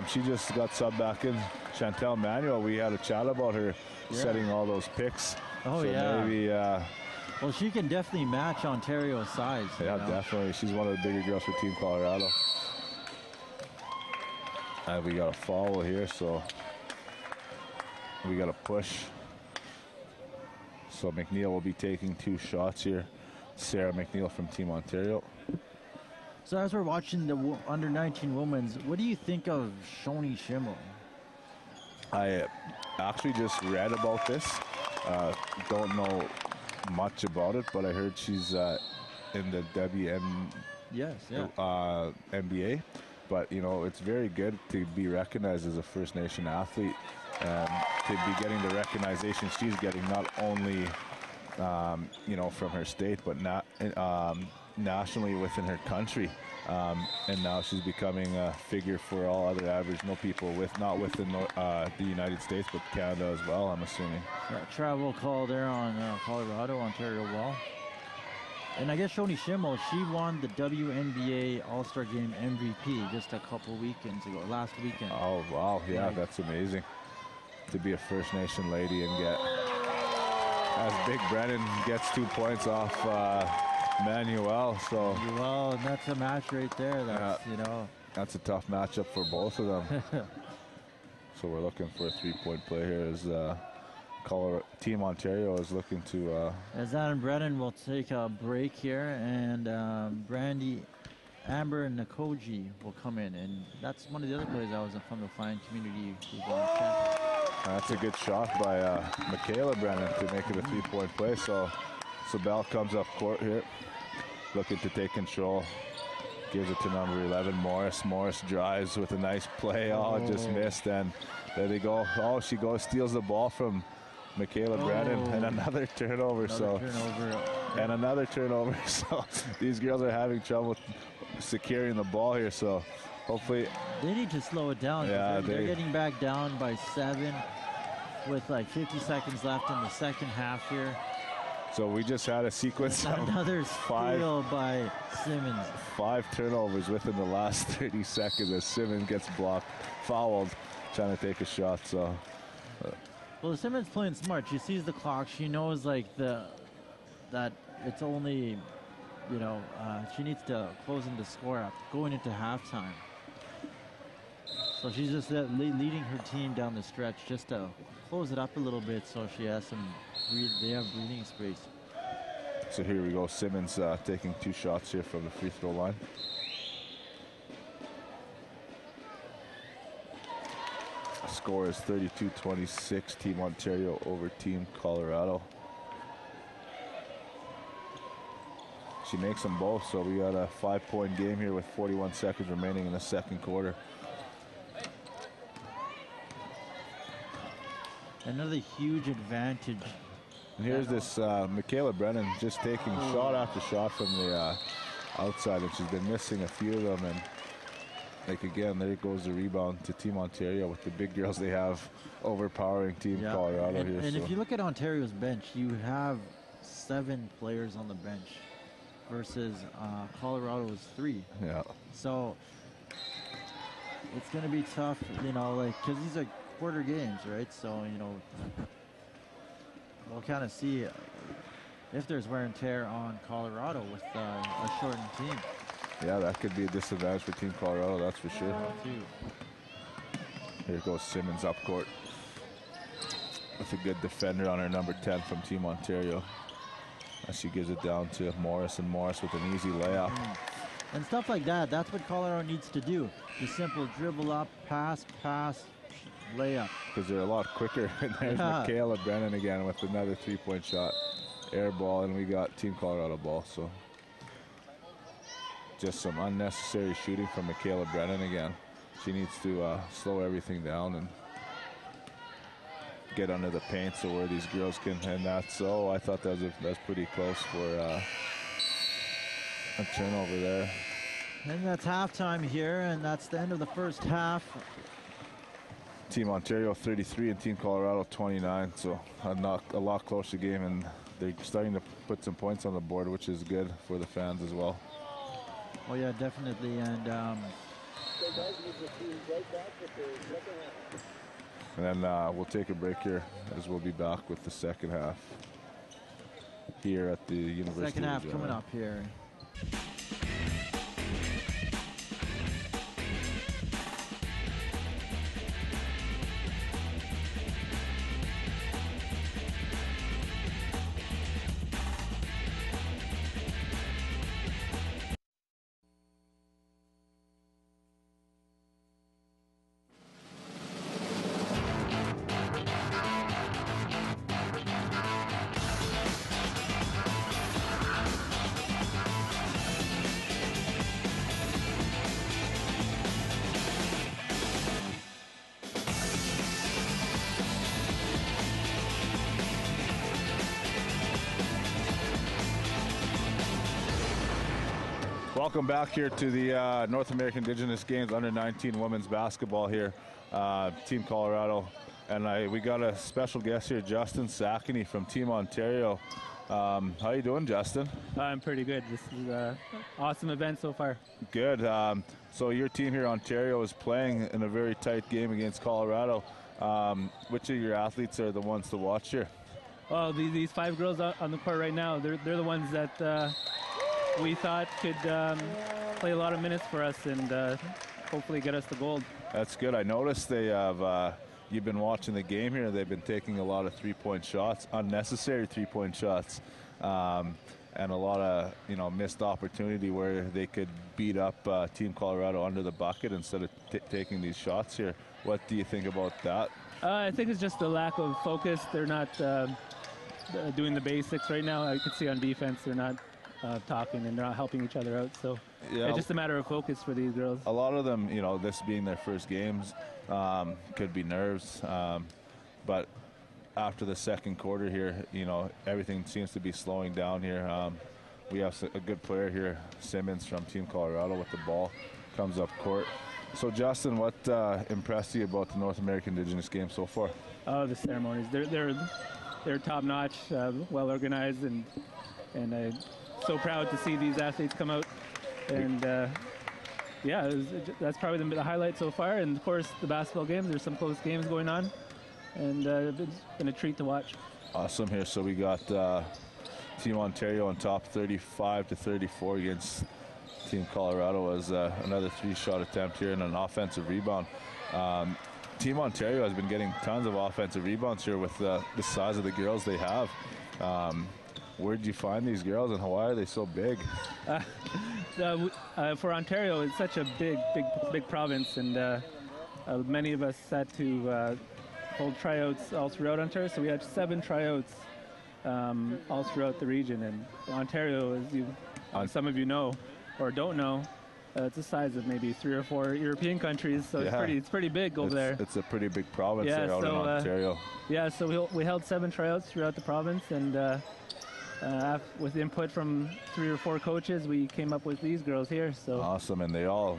She just got subbed back in. Chantel Manuel, we had a chat about her setting all those picks. Oh, so yeah. Maybe, well, she can definitely match Ontario's size. Yeah, definitely. She's one of the bigger girls for Team Colorado. And we got a foul here, so we got a push. So McNeil will be taking 2 shots here. Sarah McNeil from Team Ontario. So as we're watching the under-19 women's, what do you think of Shoni Schimmel? I actually just read about this. Don't know much about it, but I heard she's in the NBA. But, you know, it's very good to be recognized as a First Nation athlete and to be getting the recognition she's getting, not only, you know, from her state, but nationally within her country. And now she's becoming a figure for all other Aboriginal people, not within the United States, but Canada as well, I'm assuming. Travel call there on Colorado, Ontario Wall. And I guess Shoni Schimmel, she won the WNBA All-Star Game MVP just a couple weekends ago, last weekend. Oh, wow. Yeah, that's amazing. To be a First Nation lady and get, as Big Brennan gets 2 points off Manuel. So, and that's a match right there. That's, you know. That's a tough matchup for both of them. So we're looking for a 3-point play here as Team Ontario is looking to... As Adam Brennan will take a break here, and Brandy, Amber, and Nakoji will come in. And that's one of the other players that was from the fine community who's on campus. That's a good shot by Michaela Brennan to make it a 3-point play. So Bell comes up court here, looking to take control. Gives it to number 11, Morris. Morris drives with a nice play. Just missed. And there they go. She steals the ball from Michaela Brennan, and another turnover. And another turnover. So these girls are having trouble securing the ball here. So hopefully they need to slow it down. Yeah, they're getting back down by 7 with like 50 seconds left in the second half here. So we just had a sequence of another steal by Simmons. 5 turnovers within the last 30 seconds as Simmons gets blocked, fouled, trying to take a shot. So. Well, Simmons playing smart. She sees the clock. She knows like that it's only, you know, she needs to close in the score up going into halftime. So she's just leading her team down the stretch just to close it up a little bit, so she has they have breathing space. So here we go. Simmons taking 2 shots here from the free throw line. Score is 32-26, Team Ontario over Team Colorado. She makes them both, so we got a 5-point game here with 41 seconds remaining in the second quarter. Another huge advantage. And here's this Michaela Brennan just taking shot after shot from the outside, and she's been missing a few of them. And like again, there goes the rebound to Team Ontario with the big girls they have overpowering Team Colorado here. And if you look at Ontario's bench, you have 7 players on the bench. versus Colorado's 3. Yeah. So it's going to be tough, because these are quarter games, right? So, we'll kind of see if there's wear and tear on Colorado with a shortened team. Yeah, that could be a disadvantage for Team Colorado, that's for sure. Here goes Simmons up court with a good defender on her number 10 from Team Ontario. As she gives it down to Morris, and Morris with an easy layup. And stuff like that, that's what Colorado needs to do. Just simple dribble up, pass, layup. Because they're a lot quicker. And there's Michaela Brennan again with another 3-point shot. Air ball, and we got Team Colorado ball. So just some unnecessary shooting from Michaela Brennan again. She needs to slow everything down and get under the paint so where these girls can, and that's I thought that was pretty close for a turnover there. And that's halftime here, and that's the end of the first half. Team Ontario 33 and Team Colorado 29, so a lot closer game, and they're starting to put some points on the board, which is good for the fans as well. Oh yeah, definitely, and then we'll take a break here, as we'll be back with the second half here at the University. Second half coming up here. Welcome back here to the North American Indigenous Games under 19 women's basketball here, Team Colorado. And we got a special guest here, Justin Sackney from Team Ontario. How you doing, Justin? I'm pretty good. This is an awesome event so far. Good. So your team here, Ontario, is playing in a very tight game against Colorado. Which of your athletes are the ones to watch here? Well, these 5 girls on the court right now, they're the ones that we thought could play a lot of minutes for us and hopefully get us the gold. That's good. I noticed they have, you've been watching the game here, they've been taking a lot of 3-point shots, unnecessary 3-point shots, and a lot of missed opportunity where they could beat up Team Colorado under the bucket instead of taking these shots here. What do you think about that? I think it's just a lack of focus. They're not doing the basics right now. I could see on defense they're not talking and they're not helping each other out. So yeah, it's just a matter of focus for these girls. A lot of them, this being their first games, could be nerves. But after the second quarter here, everything seems to be slowing down here. We have a good player here, Simmons from Team Colorado with the ball, comes up court. So Justin, what impressed you about the North American Indigenous Games so far? Oh, the ceremonies. They're top notch, well organized, and I'm so proud to see these athletes come out. And yeah, that's probably the highlight so far. And of course, the basketball games. There's some close games going on, and it's been a treat to watch. Awesome here. So we got Team Ontario on top, 35-34 against Team Colorado as another 3-shot attempt here and an offensive rebound. Team Ontario has been getting tons of offensive rebounds here with the size of the girls they have. Where did you find these girls, and why are they so big? For Ontario, it's such a big province, and many of us had to hold tryouts all throughout Ontario. So we had 7 tryouts all throughout the region. And Ontario, as some of you know or don't know, it's the size of maybe 3 or 4 European countries. So yeah, it's pretty big over there. It's a pretty big province there out in Ontario. Yeah, so we held 7 tryouts throughout the province, and with input from 3 or 4 coaches, we came up with these girls here. So awesome, and they all,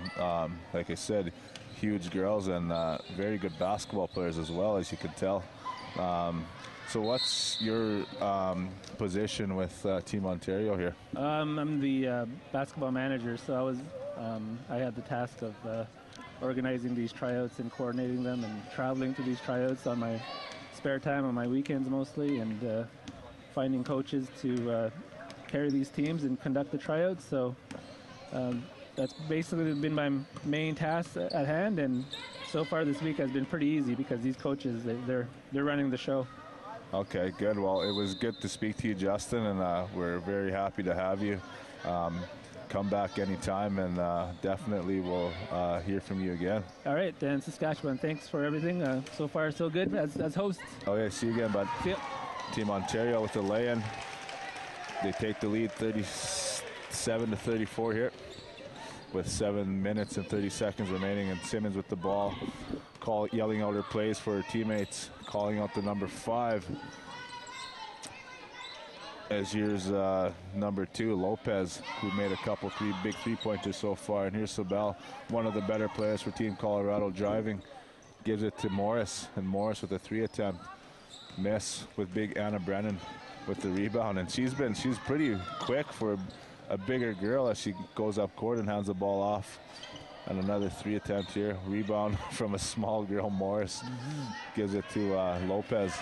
like I said, huge girls and very good basketball players as well, as you can tell. So what's your position with Team Ontario here? I'm the basketball manager, so I had the task of organizing these tryouts and coordinating them and traveling to these tryouts on my spare time, on my weekends mostly, and finding coaches to carry these teams and conduct the tryouts. So that's basically been my main task at hand, and so far this week has been pretty easy because these coaches, they're running the show. Okay, good. Well, it was good to speak to you, Justin, and we're very happy to have you. Come back anytime, and definitely we'll hear from you again. All right, then Saskatchewan, thanks for everything. So far, so good as hosts. Okay, see you again, bud. See ya. Team Ontario with the lay-in. They take the lead 37-34 here with 7 minutes and 30 seconds remaining, and Simmons with the ball, yelling out her plays for her teammates, calling out the number 5. As here's number 2, Lopez, who made a couple big three-pointers so far. And here's Sabel, one of the better players for Team Colorado, driving, gives it to Morris, and Morris with a 3 attempt. Miss with big Anna Brennan with the rebound, and she's pretty quick for a bigger girl as she goes up court and hands the ball off. And another 3 attempt here. Rebound from a small girl, Morris. Gives it to Lopez.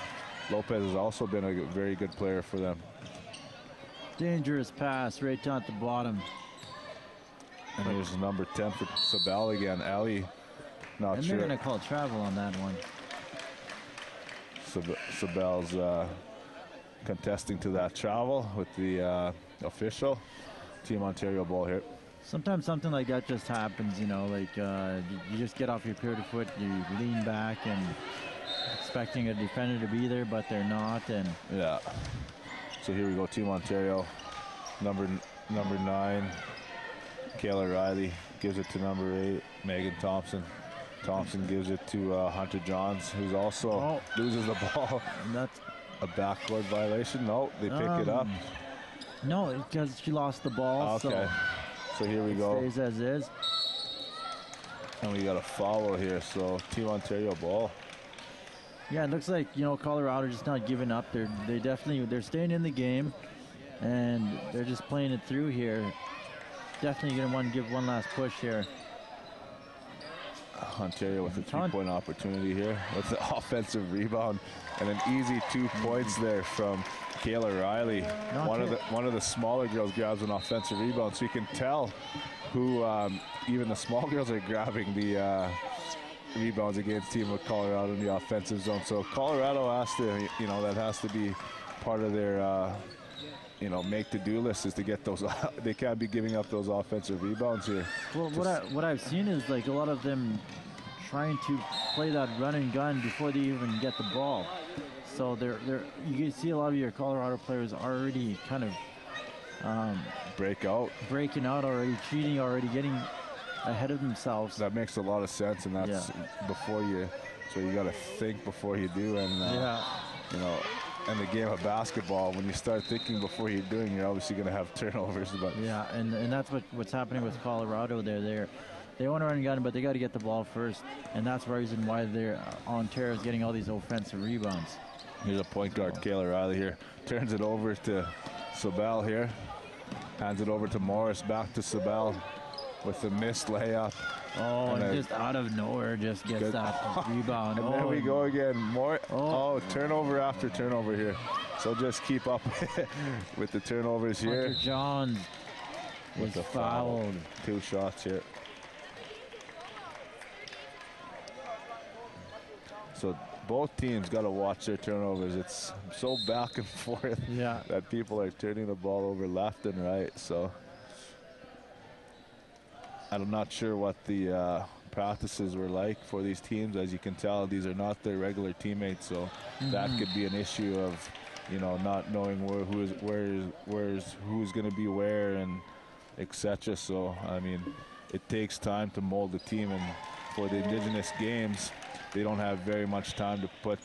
Lopez has also been a very good player for them. Dangerous pass right down at the bottom. And here's number 10 for Sabal again. Ali, not and sure. they're going to call travel on that one. Sabal's contesting to that travel with the official. Team Ontario ball here. Sometimes something like that just happens, you know, like you just get off your pivot foot, you lean back and expecting a defender to be there, but they're not. And yeah. So here we go, Team Ontario. Number 9, Kayla Riley gives it to number 8, Megan Thompson. Thompson gives it to Hunter Johns, who's also loses the ball. And that's a backcourt violation. No, they pick it up. No, because she lost the ball. Okay. So here we go. Stays as is. And we got a foul here. So Team Ontario ball. Yeah, it looks like, you know, Colorado just not giving up. They're staying in the game, and they're just playing it through here. Definitely going to want to give one last push here. Ontario with a 3-point opportunity here with the offensive rebound and an easy 2 points there from Kayla Riley. One of the smaller girls grabs an offensive rebound, so you can tell who even the small girls are grabbing the rebounds against Team of Colorado in the offensive zone. So Colorado has to, you know, that has to be part of their make to-do list, is to get those. They can't be giving up those offensive rebounds here. Well, what I've seen is like a lot of them trying to play that run and gun before they even get the ball. So you can see a lot of your Colorado players already kind of breaking out already, cheating already, getting ahead of themselves. That makes a lot of sense, and that's before you. So you got to think before you do, and you know. In the game of basketball, when you start thinking before you're doing, you're obviously going to have turnovers. But yeah, and that's what's happening with Colorado. They want to run and gun, but they got to get the ball first, and that's the reason why Ontario is getting all these offensive rebounds. Here's a point guard, Kayla Riley here, turns it over to Sabal here, hands it over to Morris, back to Sabal with a missed layup. Oh, and just out of nowhere just gets that rebound. And there we go again. Turnover after turnover here. So just keep up with the turnovers here. Hunter Johns was fouled. 2 shots here. So both teams got to watch their turnovers. It's so back and forth that people are turning the ball over left and right. So I'm not sure what the practices were like for these teams. As you can tell, these are not their regular teammates, so that could be an issue of, you know, not knowing who's going to be where and etc. So I mean, it takes time to mold the team, and for the Indigenous games, they don't have very much time to put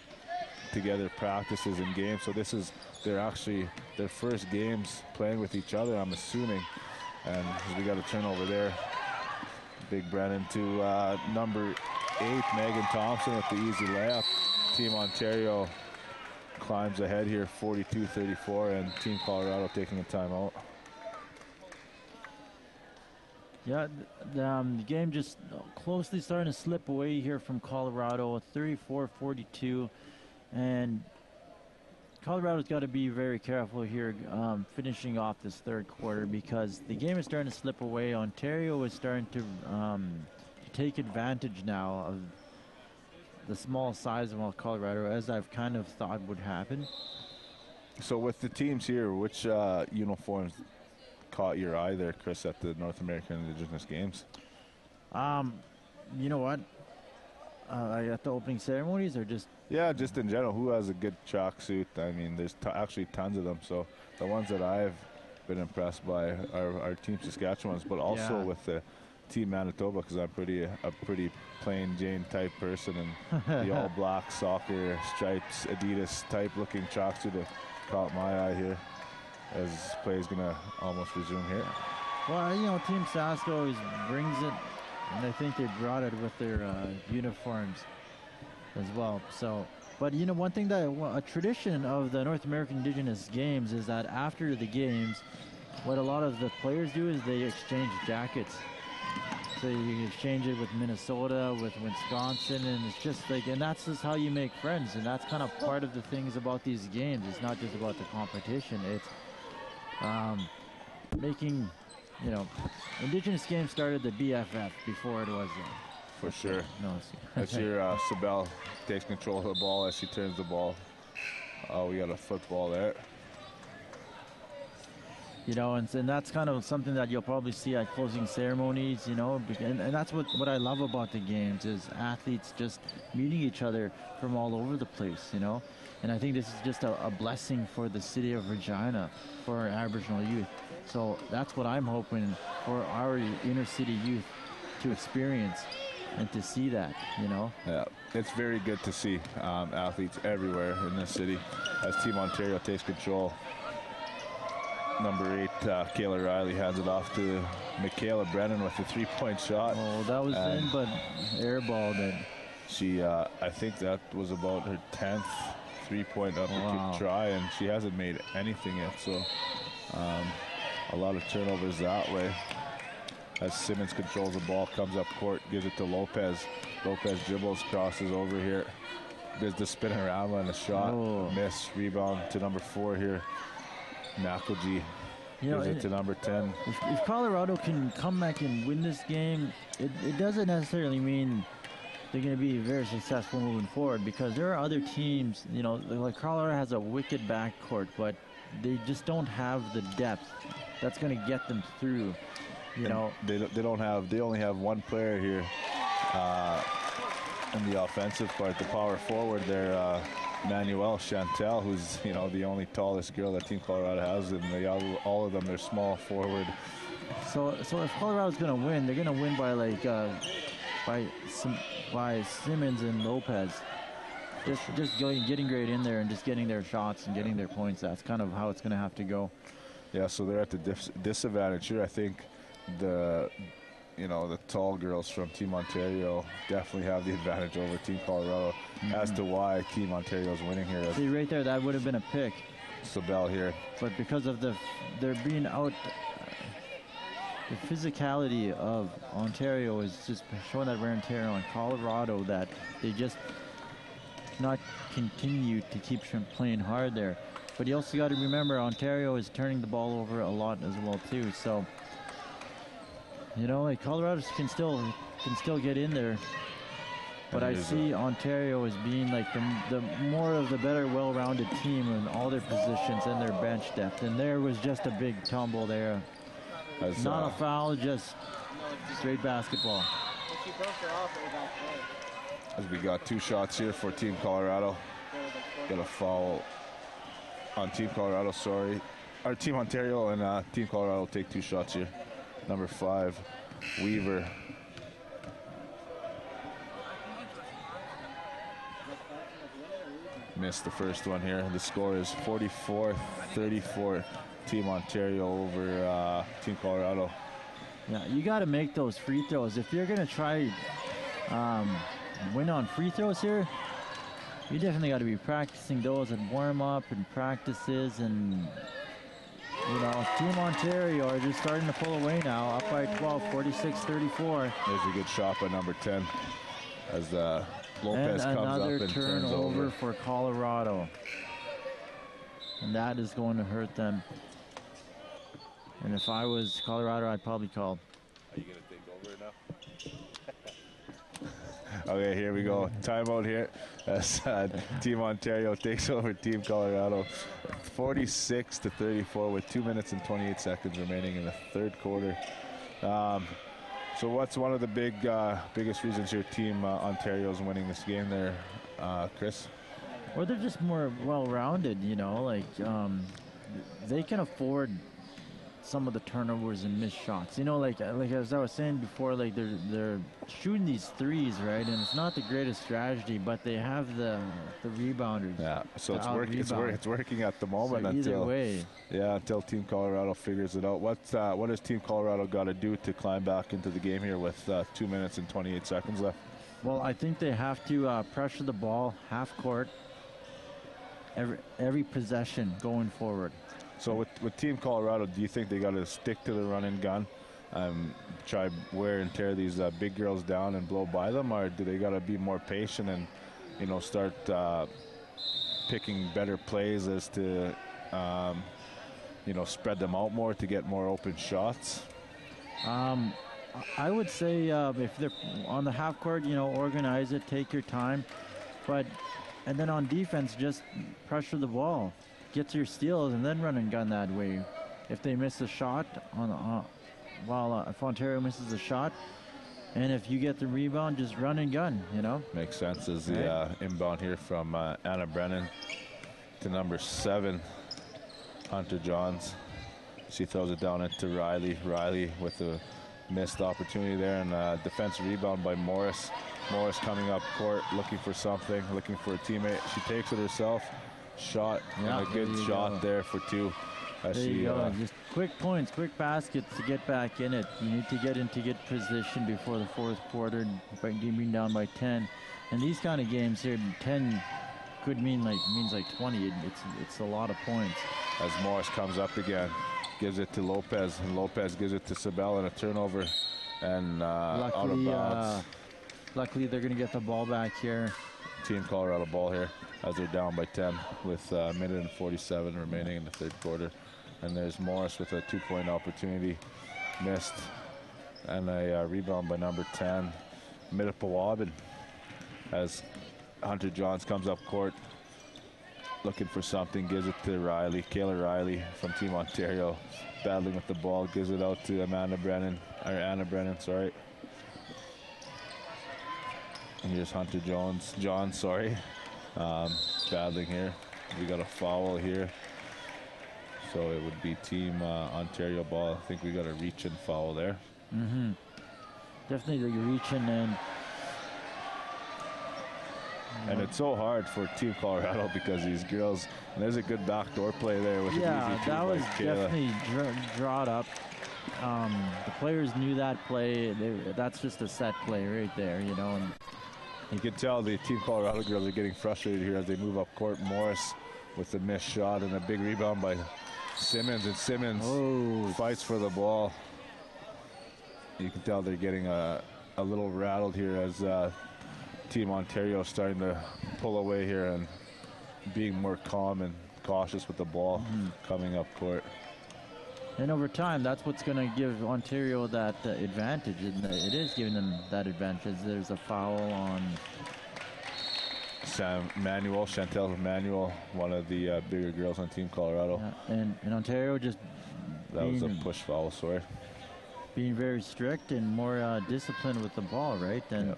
together practices and games. So they're actually their first games playing with each other, I'm assuming, and we got a turnover there. Big Brennan to number 8, Megan Thompson with the easy layup. Team Ontario climbs ahead here, 42-34, and Team Colorado taking a timeout. Yeah, the game just closely starting to slip away here from Colorado, 34-42, and Colorado's got to be very careful here finishing off this third quarter, because the game is starting to slip away. Ontario is starting to take advantage now of the small size of Colorado, as I've kind of thought would happen. So with the teams here, which uniforms caught your eye there, Chris, at the North American Indigenous Games? You know what? At the opening ceremonies, or just? Yeah, just in general. Who has a good tracksuit? I mean, there's actually tons of them. So the ones that I've been impressed by are Team Saskatchewan's, but also with the Team Manitoba, because I'm a pretty plain Jane type person, and the all black soccer stripes Adidas type looking tracksuit that caught my eye here, as play is gonna almost resume here. Well, you know, Team Sask always brings it, and I think they brought it with their uniforms as well. So, but you know, one thing that a tradition of the North American Indigenous Games is that after the games, what a lot of the players do is they exchange jackets. So you exchange it with Minnesota, with Wisconsin, and it's just like, and that's just how you make friends. And that's kind of part of the things about these games. It's not just about the competition. It's making, you know, Indigenous Games started the BFF before it was. For sure. No, That's your Sabelle takes control of the ball as she turns the ball. Oh, we got a football there. You know, and that's kind of something that you'll probably see at closing ceremonies, you know, and that's what I love about the games, is athletes just meeting each other from all over the place, you know. And I think this is just a blessing for the city of Regina, for our Aboriginal youth. So that's what I'm hoping for our inner city youth to experience and to see that, you know. Yeah, it's very good to see athletes everywhere in this city as Team Ontario takes control. Number 8, Kayla Riley hands it off to Michaela Brennan with a 3-point shot. Oh, that was in, but airballed it. She, I think that was about her 10th 3-point try, and she hasn't made anything yet. So a lot of turnovers that way. As Simmons controls the ball, comes up court, gives it to Lopez. Lopez dribbles, crosses over here. There's the spinorama and a shot. Miss, rebound to number 4 here. Nakoji gives it to number 10. If Colorado can come back and win this game, it doesn't necessarily mean they're going to be very successful moving forward, because there are other teams, you know, like Colorado has a wicked backcourt, but they just don't have the depth that's going to get them through, you know. They only have one player here in the offensive part, the power forward there, Manuel Chantel, who's, you know, the only tallest girl that Team Colorado has, and all of them, they're small forward. So if Colorado's going to win, they're going to win by like by Simmons and Lopez, just getting great in there and just getting their shots and getting their points. That's kind of how it's going to have to go. Yeah, so they're at the disadvantage here. I think the tall girls from Team Ontario definitely have the advantage over Team Colorado as to why Team Ontario is winning here. See, right there, that would have been a pick. Sabelle here. But because of they're being out, the physicality of Ontario is just showing that wear and tear on Colorado, that they just not continue to keep playing hard there. But you also got to remember, Ontario is turning the ball over a lot as well too. So, you know, like Colorado can still get in there, but I see Ontario as being like the more of the better, well-rounded team in all their positions and their bench depth. And there was just a big tumble there. Not a foul, just straight basketball. As we got 2 shots here for Team Colorado. Got a foul on Team Colorado, sorry. Our Team Ontario and Team Colorado take 2 shots here. Number 5, Weaver. Missed the first one here. The score is 44-34. Team Ontario over Team Colorado. Yeah, you got to make those free throws. If you're going to try win on free throws here, You definitely got to be practicing those at warm-up and practices, and you know, Team Ontario are just starting to pull away now, up by 12, 46-34. There's a good shot by number 10 as Lopez and comes up another and turns turnover over. for Colorado. And that is going to hurt them. And if I was Colorado, I'd probably call. Are you going to take over now? Okay, here we go. Timeout here as Team Ontario takes over Team Colorado. 46-34 with 2 minutes and 28 seconds remaining in the third quarter. So what's one of the biggest reasons your Team Ontario is winning this game there, Chris? Or they're just more well-rounded, you know, like they can afford some of the turnovers and missed shots. You know, like as I was saying before, like they're shooting these threes, right? And it's not the greatest strategy, but they have the rebounders. Yeah, so it's working at the moment so either until way. Yeah, until Team Colorado figures it out. What has Team Colorado got to do to climb back into the game here with 2 minutes and 28 seconds left? Well, I think they have to pressure the ball half court every possession going forward. So with Team Colorado, do you think they got to stick to the run and gun, try wear and tear these big girls down and blow by them, or do they got to be more patient and, you know, start picking better plays as to, you know, spread them out more to get more open shots? I would say if they're on the half court, you know, organize it, take your time, and then on defense, just pressure the ball. Get your steals and then run and gun that way. If they miss a shot if Ontario misses a shot, and if you get the rebound, just run and gun, you know? Makes sense as the inbound here from Anna Brennan to number 7, Hunter Johns. She throws it down into Riley. Riley with a missed opportunity there, and defensive rebound by Morris. Morris coming up court, looking for something, looking for a teammate. She takes it herself. Shot, and a good shot there for 2. There you go. Just quick points, quick baskets to get back in it. You need to get into good position before the fourth quarter, being down by 10. And these kind of games here, 10 could means like 20. It's a lot of points. As Morris comes up again, gives it to Lopez, and Lopez gives it to Sabella, and a turnover, and out of bounds. Luckily, they're going to get the ball back here. Team Colorado ball here as they're down by 10 with a minute and 47 remaining in the third quarter. And there's Morris with a 2-point opportunity, missed, and a rebound by number 10, Midapawabin, as Hunter Johns comes up court looking for something, gives it to Riley, Kayla Riley from Team Ontario, battling with the ball, gives it out to Anna Brennan, sorry. And here's Hunter Johns, battling here. We got a foul here. So it would be Team Ontario ball. I think we got a reach and foul there. Mm-hmm. Definitely reaching and it's so hard for Team Colorado because these girls, and there's a good backdoor play there with an easy two that was by Kayla. Definitely drawn up. The players knew that play. That's just a set play right there, you know. And you can tell the Team Colorado girls are getting frustrated here as they move up court. Morris with a missed shot and a big rebound by Simmons, and Simmons fights for the ball. You can tell they're getting a little rattled here as Team Ontario starting to pull away here and being more calm and cautious with the ball coming up court. And over time, that's what's going to give Ontario that advantage, and it is giving them that advantage. There's a foul on Chantel Manuel, one of the bigger girls on Team Colorado. Yeah, and Ontario just that was a push foul, sorry. Being very strict and more disciplined with the ball, right? And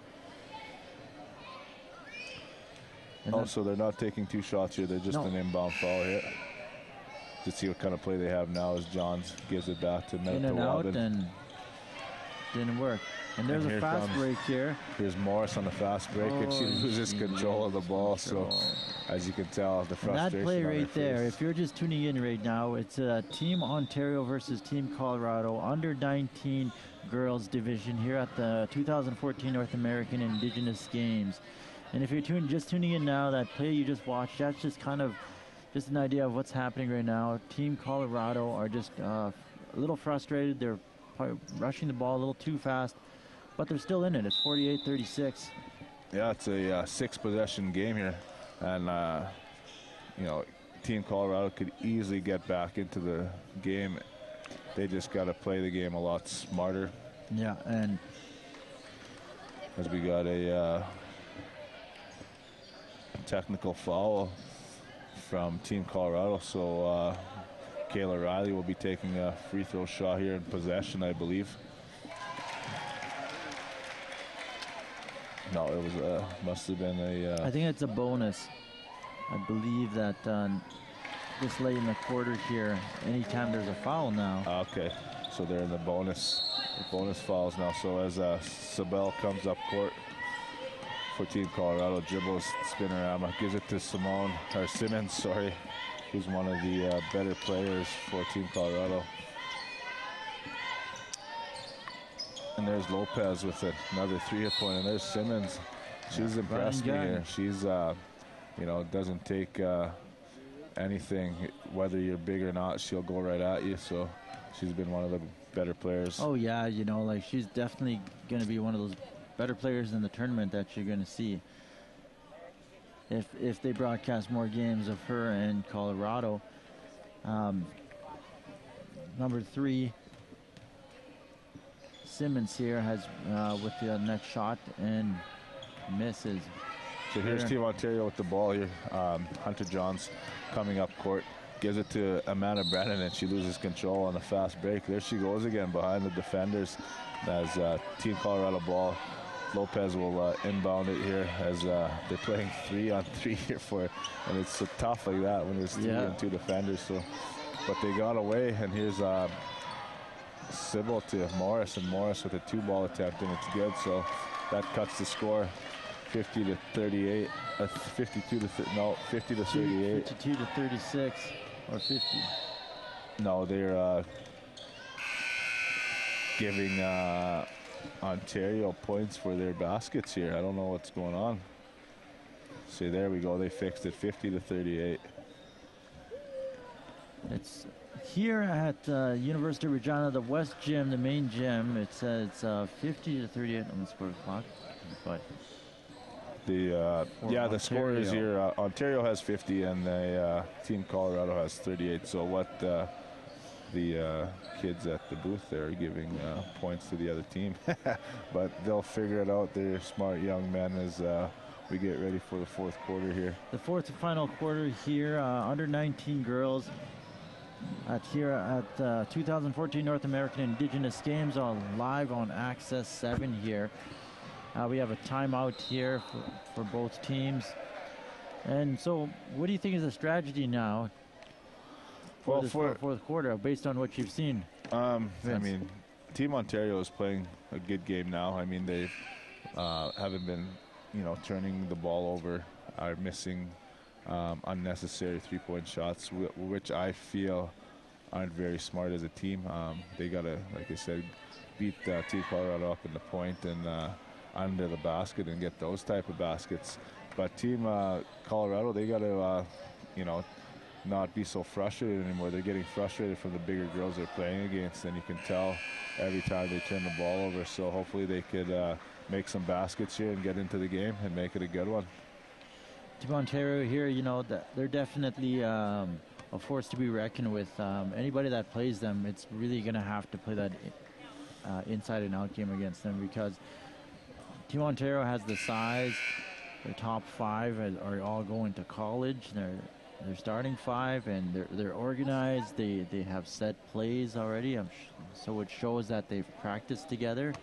so they're not taking 2 shots here. They're just an inbound foul here. To see what kind of play they have now as Johns gives it back to Meta. In and out, and didn't work. And there's a fast break here. Here's Morris on the fast break, and she loses control of the ball. So, as you can tell, the frustration. That play right there, if you're just tuning in right now, it's Team Ontario versus Team Colorado under 19 girls division here at the 2014 North American Indigenous Games. And if you're just tuning in now, that play you just watched, that's just kind of just an idea of what's happening right now. Team Colorado are just a little frustrated. They're probably rushing the ball a little too fast, but they're still in it. It's 48-36. Yeah, it's a 6-possession game here, and you know, Team Colorado could easily get back into the game. They just got to play the game a lot smarter. Yeah, and as we got a technical foul from Team Colorado, so Kayla Riley will be taking a free throw shot here in possession, I believe. No, it was must have been a. I think it's a bonus. I believe that this late in the quarter here, anytime there's a foul now. Okay, so they're in the bonus fouls now. So as Sabel comes up court for Team Colorado, dribbles, spinorama, gives it to Simmons, sorry, who's one of the better players for Team Colorado. And there's Lopez with another 3-point, and there's Simmons. She's impressed me here. She's, you know, doesn't take anything, whether you're big or not, she'll go right at you. So she's been one of the better players. Oh yeah, you know, like she's definitely going to be one of those better players in the tournament that you're going to see. If they broadcast more games of her in Colorado. Number 3, Simmons here has with the next shot and misses. So here's Team Ontario with the ball here. Hunter Johns coming up court, gives it to Amanda Brennan, and she loses control on a fast break. There she goes again behind the defenders as Team Colorado ball. Lopez will inbound it here as they're playing 3-on-3 here for it. And it's so tough like that when there's 3 and 2 defenders. So, but they got away, and here's Sybil to Morris, and Morris with a 2-ball attempt, and it's good. So that cuts the score 50-38, 50 to 38. 52 to 36, or 50. No, they're giving Ontario points for their baskets here. I don't know what's going on. See, there we go. They fixed it, 50 to 38. It's here at University of Regina, the West Gym, the main gym. It says 50 to 38 on the score clock, but the score is here. Ontario has 50, and the Team Colorado has 38. So what the kids at the booth there are giving points to the other team, but they'll figure it out. They're smart young men as we get ready for the fourth quarter here. The fourth and final quarter here, under 19 girls here at 2014 North American Indigenous Games live on Access 7 here. We have a timeout here for both teams. And so what do you think is the strategy now for this fourth quarter based on what you've seen? I mean, Team Ontario is playing a good game now. I mean, they haven't been, turning the ball over, are missing unnecessary three-point shots, which I feel aren't very smart as a team. They got to, like I said, beat Team Colorado up in the point and under the basket and get those type of baskets. But Team Colorado, they got to, not be so frustrated anymore. They're getting frustrated from the bigger girls they're playing against, and you can tell every time they turn the ball over. So hopefully they could make some baskets here and get into the game and make it a good one. Team Ontario here, they're definitely a force to be reckoned with. Anybody that plays them, it's really going to have to play that inside and out game against them, because Team Ontario has the size. Their top 5 are all going to college. They're starting 5, and they're organized. They have set plays already, so it shows that they've practiced together.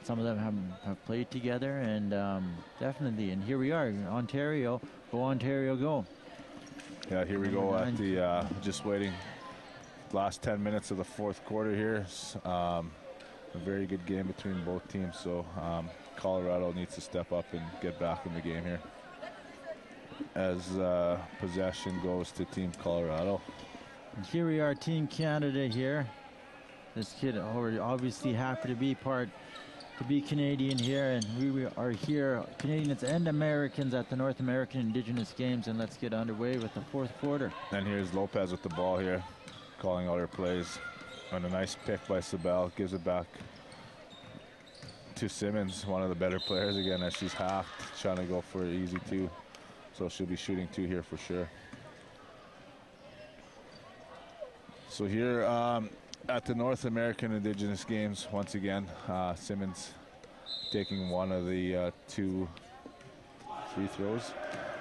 Some of them have played together, and definitely. And here we are, Ontario. Go Ontario, go! Yeah, here we go at the just waiting. Last 10 minutes of the fourth quarter here. A very good game between both teams. So Colorado needs to step up and get back in the game here, as possession goes to Team Colorado. And here we are, Team Canada here. This kid already obviously happy to be part to be Canadian here, and we are here, Canadians and Americans, at the North American Indigenous Games, and let's get underway with the fourth quarter. And here's Lopez with the ball here, calling out her plays. And a nice pick by Sabel, gives it back to Simmons, one of the better players again, as she's halved, trying to go for an easy two. So she'll be shooting two here for sure. So here at the North American Indigenous Games, once again, Simmons taking one of the two free throws.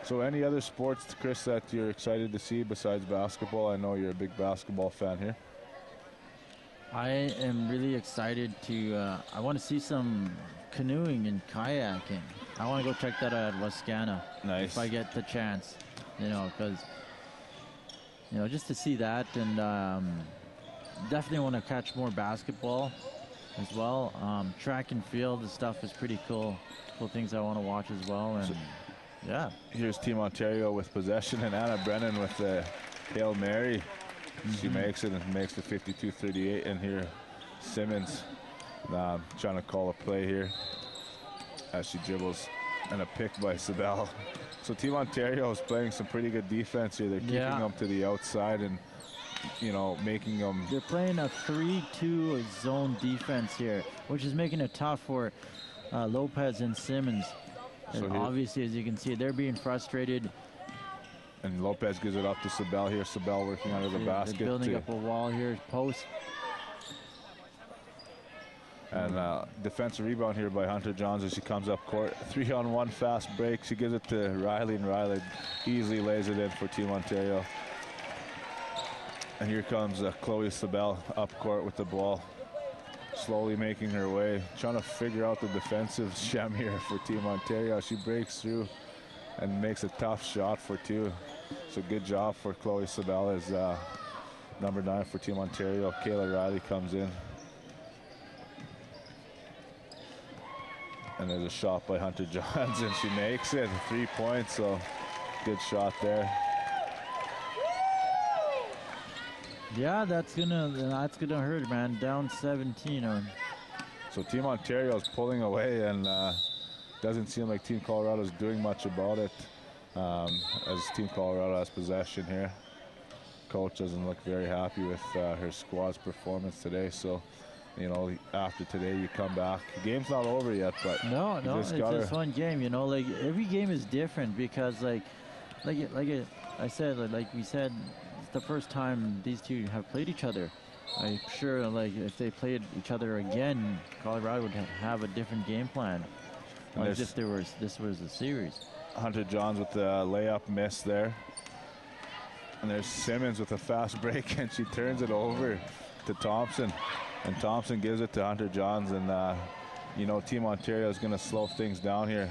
So any other sports, Chris, that you're excited to see besides basketball? I know you're a big basketball fan here. I am really excited to, I want to see some canoeing and kayaking. I want to go check that out at Wascana. Nice. If I get the chance, because, just to see that, and definitely want to catch more basketball as well. Track and field and stuff is pretty cool. Cool things I want to watch as well. And yeah. Here's Team Ontario with possession, and Anna Brennan with the Hail Mary. She makes it and makes the 52-38, and here Simmons trying to call a play here as she dribbles, and a pick by Sabel. So Team Ontario is playing some pretty good defense here. They're keeping them to the outside and, making them. They're playing a 3-2 zone defense here, which is making it tough for Lopez and Simmons. And obviously, as you can see, they're being frustrated. And Lopez gives it up to Sabel here. Sabel working under the basket. They're building up a wall here, post. And defensive rebound here by Hunter Johns as she comes up court. 3-on-1 fast break. She gives it to Riley, and Riley easily lays it in for Team Ontario. And here comes Chloe Sabel up court with the ball, slowly making her way, trying to figure out the defensive shem here for Team Ontario. She breaks through and makes a tough shot for two. So good job for Chloe Sabel as number 9 for Team Ontario. Kayla Riley comes in. And there's a shot by Hunter Johns, and she makes it. 3 points, so good shot there. Yeah, that's gonna hurt, man. Down 17. So Team Ontario is pulling away, and doesn't seem like Team Colorado is doing much about it, as Team Colorado has possession here. Coach doesn't look very happy with her squad's performance today, so after today you come back. The game's not over yet, but no, it's just one game. Like every game is different, because like I said, like we said, it's the first time these two have played each other. I'm sure, like, if they played each other again, Colorado would have a different game plan. As if this was a series. Hunter Johns with the layup miss there. And there's Simmons with a fast break, and she turns it over to Thompson. And Thompson gives it to Hunter Johns, and Team Ontario is going to slow things down here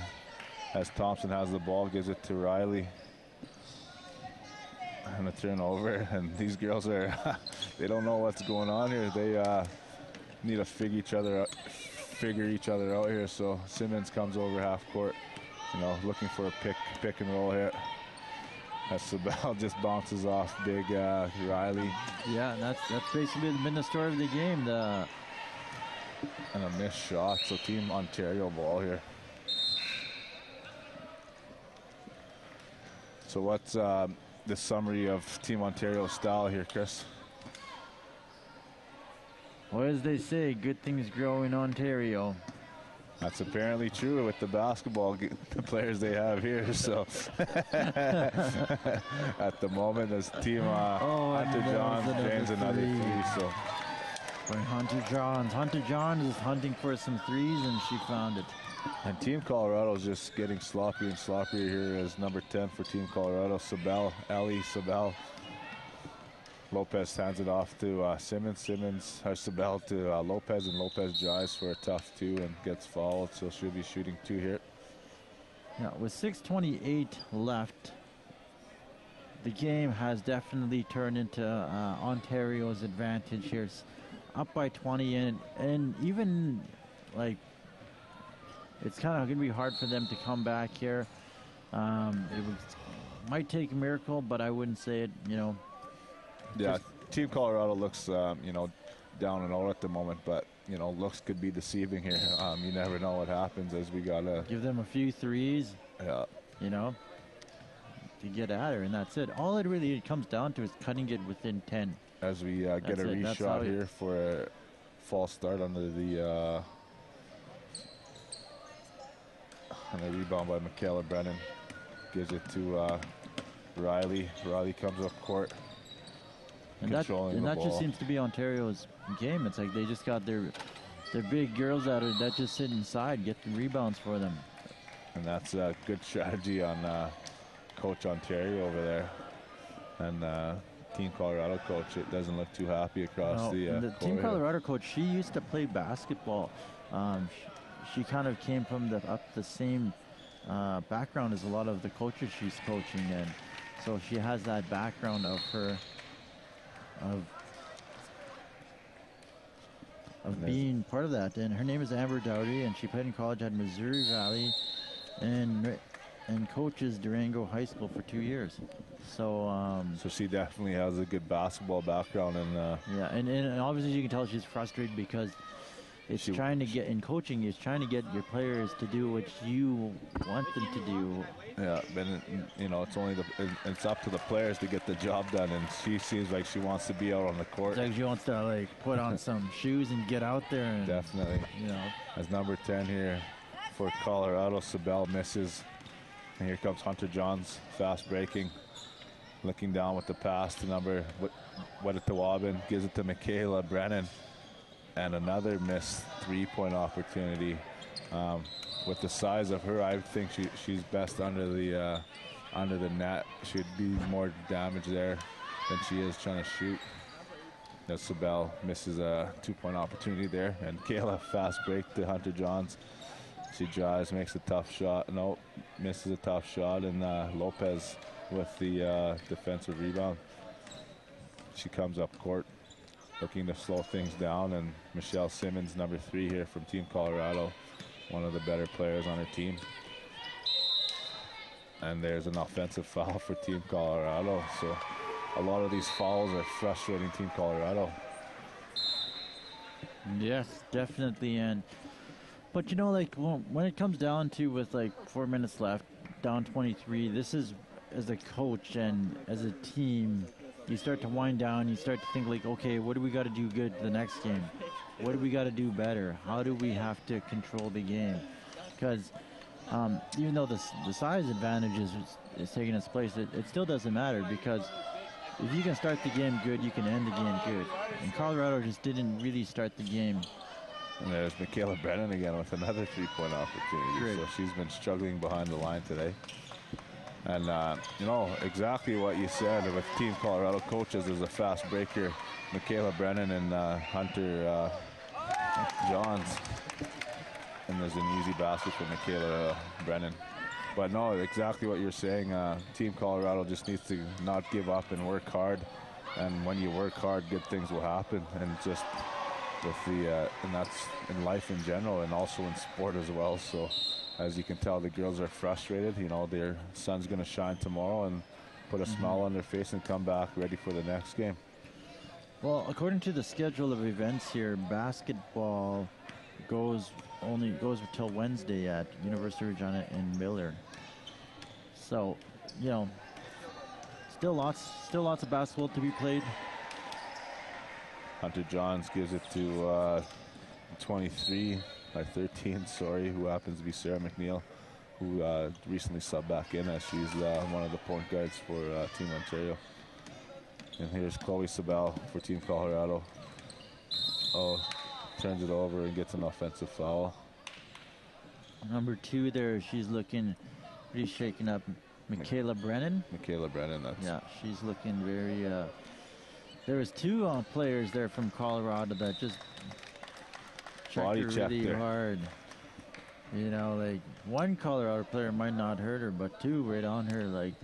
as Thompson has the ball, gives it to Riley. And a turnover, and these girls they don't know what's going on here. They need to figure each other out here. So Simmons comes over half court, looking for a pick and roll here. As Sabel just bounces off big Riley. Yeah, that's basically been the story of the game. And a missed shot, so Team Ontario ball here. So what's the summary of Team Ontario's style here, Chris? Well, as they say, good things grow in Ontario. That's apparently true with the basketball the players they have here. So at the moment, as Team Hunter Johns drains another three. So by Hunter Johns is hunting for some threes, and she found it. And Team Colorado is just getting sloppy and sloppier here as number 10 for Team Colorado, Ellie Sabel. Lopez hands it off to Simmons, Sabel to Lopez, and Lopez drives for a tough two and gets fouled, so she'll be shooting two here. Yeah, with 6:28 left, the game has definitely turned into Ontario's advantage here. Up by 20, and even like it's kind of going to be hard for them to come back here. Might take a miracle, but I wouldn't say it, Yeah, Team Colorado looks, down and out at the moment, but you know, looks could be deceiving here. You never know what happens as we gotta give them a few threes. Yeah. You know, to get at her, and that's it. All it really comes down to is cutting it within 10. As we get a reshot here for a false start under the and a rebound by Michaela Brennan. Gives it to Riley. Riley comes up court. And that just seems to be Ontario's game. It's like they just got their big girls that just sit inside, get the rebounds for them. And that's a good strategy on Coach Ontario over there. And Team Colorado coach, it doesn't look too happy across the Team Colorado coach, she used to play basketball. She kind of came from the same background as a lot of the coaches she's coaching, and so she has that background of her of being part of that. And her name is Amber Dowdy, and she played in college at Missouri Valley and coaches Durango High School for 2 years. So so she definitely has a good basketball background. And yeah, and obviously you can tell she's frustrated because it's trying to get in coaching. It's trying to get your players to do what you want them to do. Yeah, but you know, it's up to the players to get the job done, and she seems like she wants to be out on the court. It's like she wants to like put on some shoes and get out there. And, definitely. You know, as number 10 here for Colorado, Sabel misses, and here comes Hunter Johns, fast breaking, looking down with the pass to number Weddetawabin, gives it to Michaela Brennan. And another missed three-point opportunity. With the size of her, I think she's best under the net. She'd be more damage there than she is trying to shoot. Sabel misses a two-point opportunity there, and Kayla fast break to Hunter Johns. She drives, makes a tough shot. No, misses a tough shot, and Lopez with the defensive rebound. She comes up court, looking to slow things down, and Michelle Simmons, number 3 here from Team Colorado, one of the better players on her team. And there's an offensive foul for Team Colorado. So a lot of these fouls are frustrating Team Colorado. Yes, definitely. But you know, like when it comes down to with like 4 minutes left, down 23, this is, as a coach and as a team, you start to wind down. You start to think like, okay, what do we got to do good the next game? What do we got to do better? How do we have to control the game? Because even though the size advantage is taking its place, it still doesn't matter, because if you can start the game good, you can end the game good. And Colorado just didn't really start the game. And there's Michaela Brennan again with another three-point opportunity. Great. So she's been struggling behind the line today. And, you know, exactly what you said with Team Colorado coaches is a fast breaker, Michaela Brennan and Hunter Johns. And there's an easy basket for Michaela Brennan. But no, exactly what you're saying. Team Colorado just needs to not give up and work hard. And when you work hard, good things will happen. And just with and that's in life in general, and also in sport as well. So as you can tell, the girls are frustrated. You know, their sun's going to shine tomorrow and put a smile on their face and come back ready for the next game. Well, according to the schedule of events here, basketball goes until Wednesday at University of Regina in Miller. So, you know, still lots of basketball to be played. Hunter Johns gives it to 23 by 13, who happens to be Sarah McNeil, who recently subbed back in as she's one of the point guards for Team Ontario. And here's Chloe Sabel for Team Colorado. Turns it over and gets an offensive foul. Number 2 there, she's looking pretty shaken up. Michaela Brennan. Michaela Brennan, that's... Yeah, she's looking very... there was 2 players there from Colorado that just checked her really hard. You know, like, one Colorado player might not hurt her, but 2 right on her, like,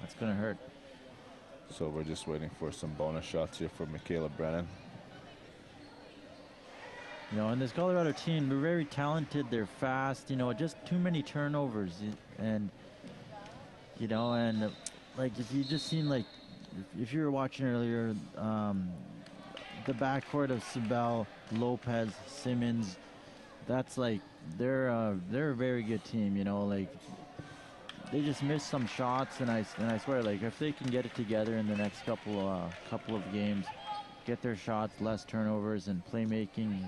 that's going to hurt. So we're just waiting for some bonus shots here for Michaela Brennan. You know, and this Colorado team, they're very talented. They're fast. You know, just too many turnovers. And, you know, and like if you just seen like, if you were watching earlier, the backcourt of Sibel, Lopez, Simmons, that's like they're a very good team. You know, like they just missed some shots, and I swear, like if they can get it together in the next couple of games, get their shots, less turnovers, and playmaking,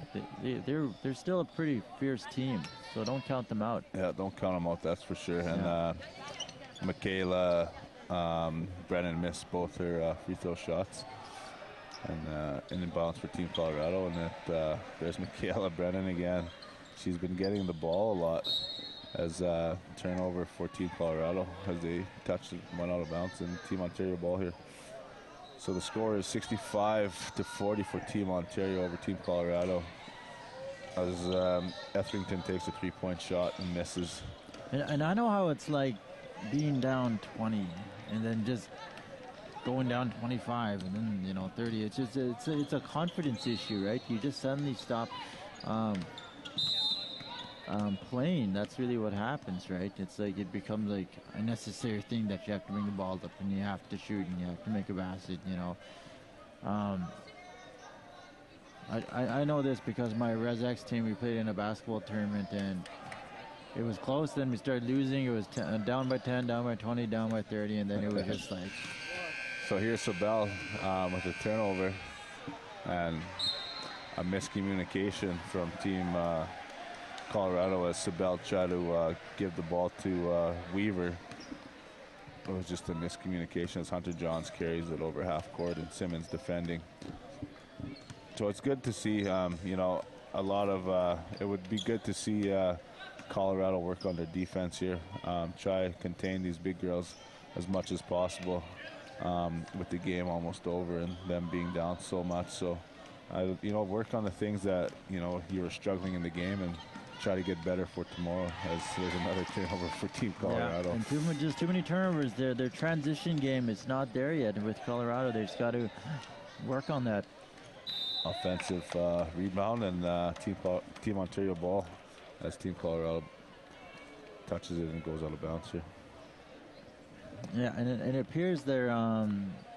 they're still a pretty fierce team. So don't count them out. Yeah, don't count them out. That's for sure. And Michaela Brennan missed both her free throw shots, and in bounds for Team Colorado. And there's Michaela Brennan again. She's been getting the ball a lot as turnover for Team Colorado as they touched it, went out of bounds, and Team Ontario ball here. So the score is 65-40 for Team Ontario over Team Colorado as Etherington takes a 3-point shot and misses. And I know how it's like being down 20 and then just going down 25 and then, you know, 30. It's just it's a confidence issue, right? You just suddenly stop playing. That's really what happens, right? It's like it becomes like a necessary thing that you have to bring the ball up and you have to shoot and you have to make a basket, you know. I know this because my Res X team, we played in a basketball tournament and it was close, then we started losing. It was down by 10, down by 20, down by 30, and then it was just like... So here's Sabel with a turnover and a miscommunication from Team Colorado as Sabel tried to give the ball to Weaver. It was just a miscommunication as Hunter Johns carries it over half court and Simmons defending. So it's good to see, you know, a lot of, it would be good to see Colorado work on their defense here. Try to contain these big girls as much as possible with the game almost over and them being down so much. So, you know, work on the things that, you know, you were struggling in the game and try to get better for tomorrow as there's another turnover for Team Colorado. Yeah, and just too many turnovers. Their transition game is not there yet with Colorado. They just got to work on that. Offensive rebound and Team Ontario ball as Team Colorado touches it and goes out of bounds here. Yeah, and it appears the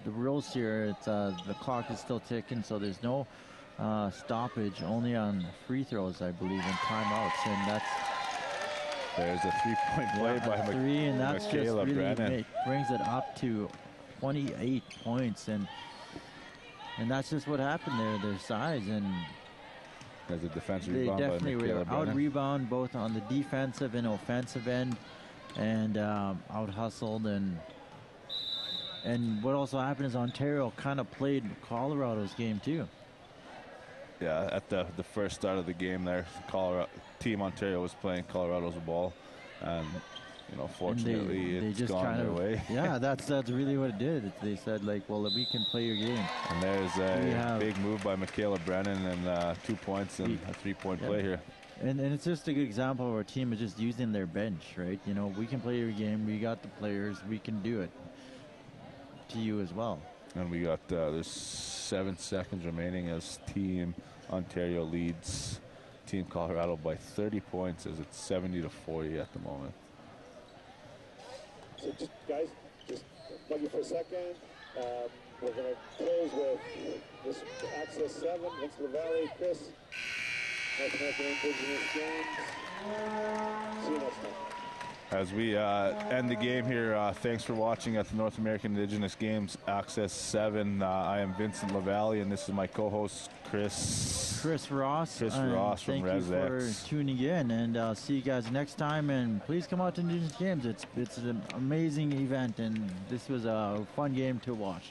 rules here, it's, the clock is still ticking, so there's no stoppage, only on free throws, I believe, and timeouts, and that's... There's a three-point play by three, and that's Michaela just really Brennan. Brings it up to 28 points, and that's just what happened there, their size, and there's a defensive they rebound definitely by Michaela were Brennan. out-rebound both on the defensive and offensive end, and out-hustled, and what also happened is Ontario kind of played Colorado's game too. Yeah, at the first start of the game there, Team Ontario was playing Colorado's ball, and you know, fortunately they it's just gone kind their of, way. Yeah, that's really what it did. They said like, well, we can play your game. And there's a big move by Michaela Brennan and 2 points and a 3-point play here. And it's just a good example of our team is just using their bench, right? You know, we can play your game. We got the players. We can do it to you as well. And we got there's 7 seconds remaining as Team Ontario leads Team Colorado by 30 points as it's 70-40 at the moment. So just, guys, just plug you for a second. We're going to close with this Access 7, Vince LaValle, Chris, North American Indigenous Games. See you next time. As we end the game here, thanks for watching at the North American Indigenous Games Access 7. I am Vincent LaValle, and this is my co-host, Chris Ross. From thank Res you for X. tuning in, and I'll see you guys next time. And please come out to Indigenous Games. It's an amazing event, and this was a fun game to watch.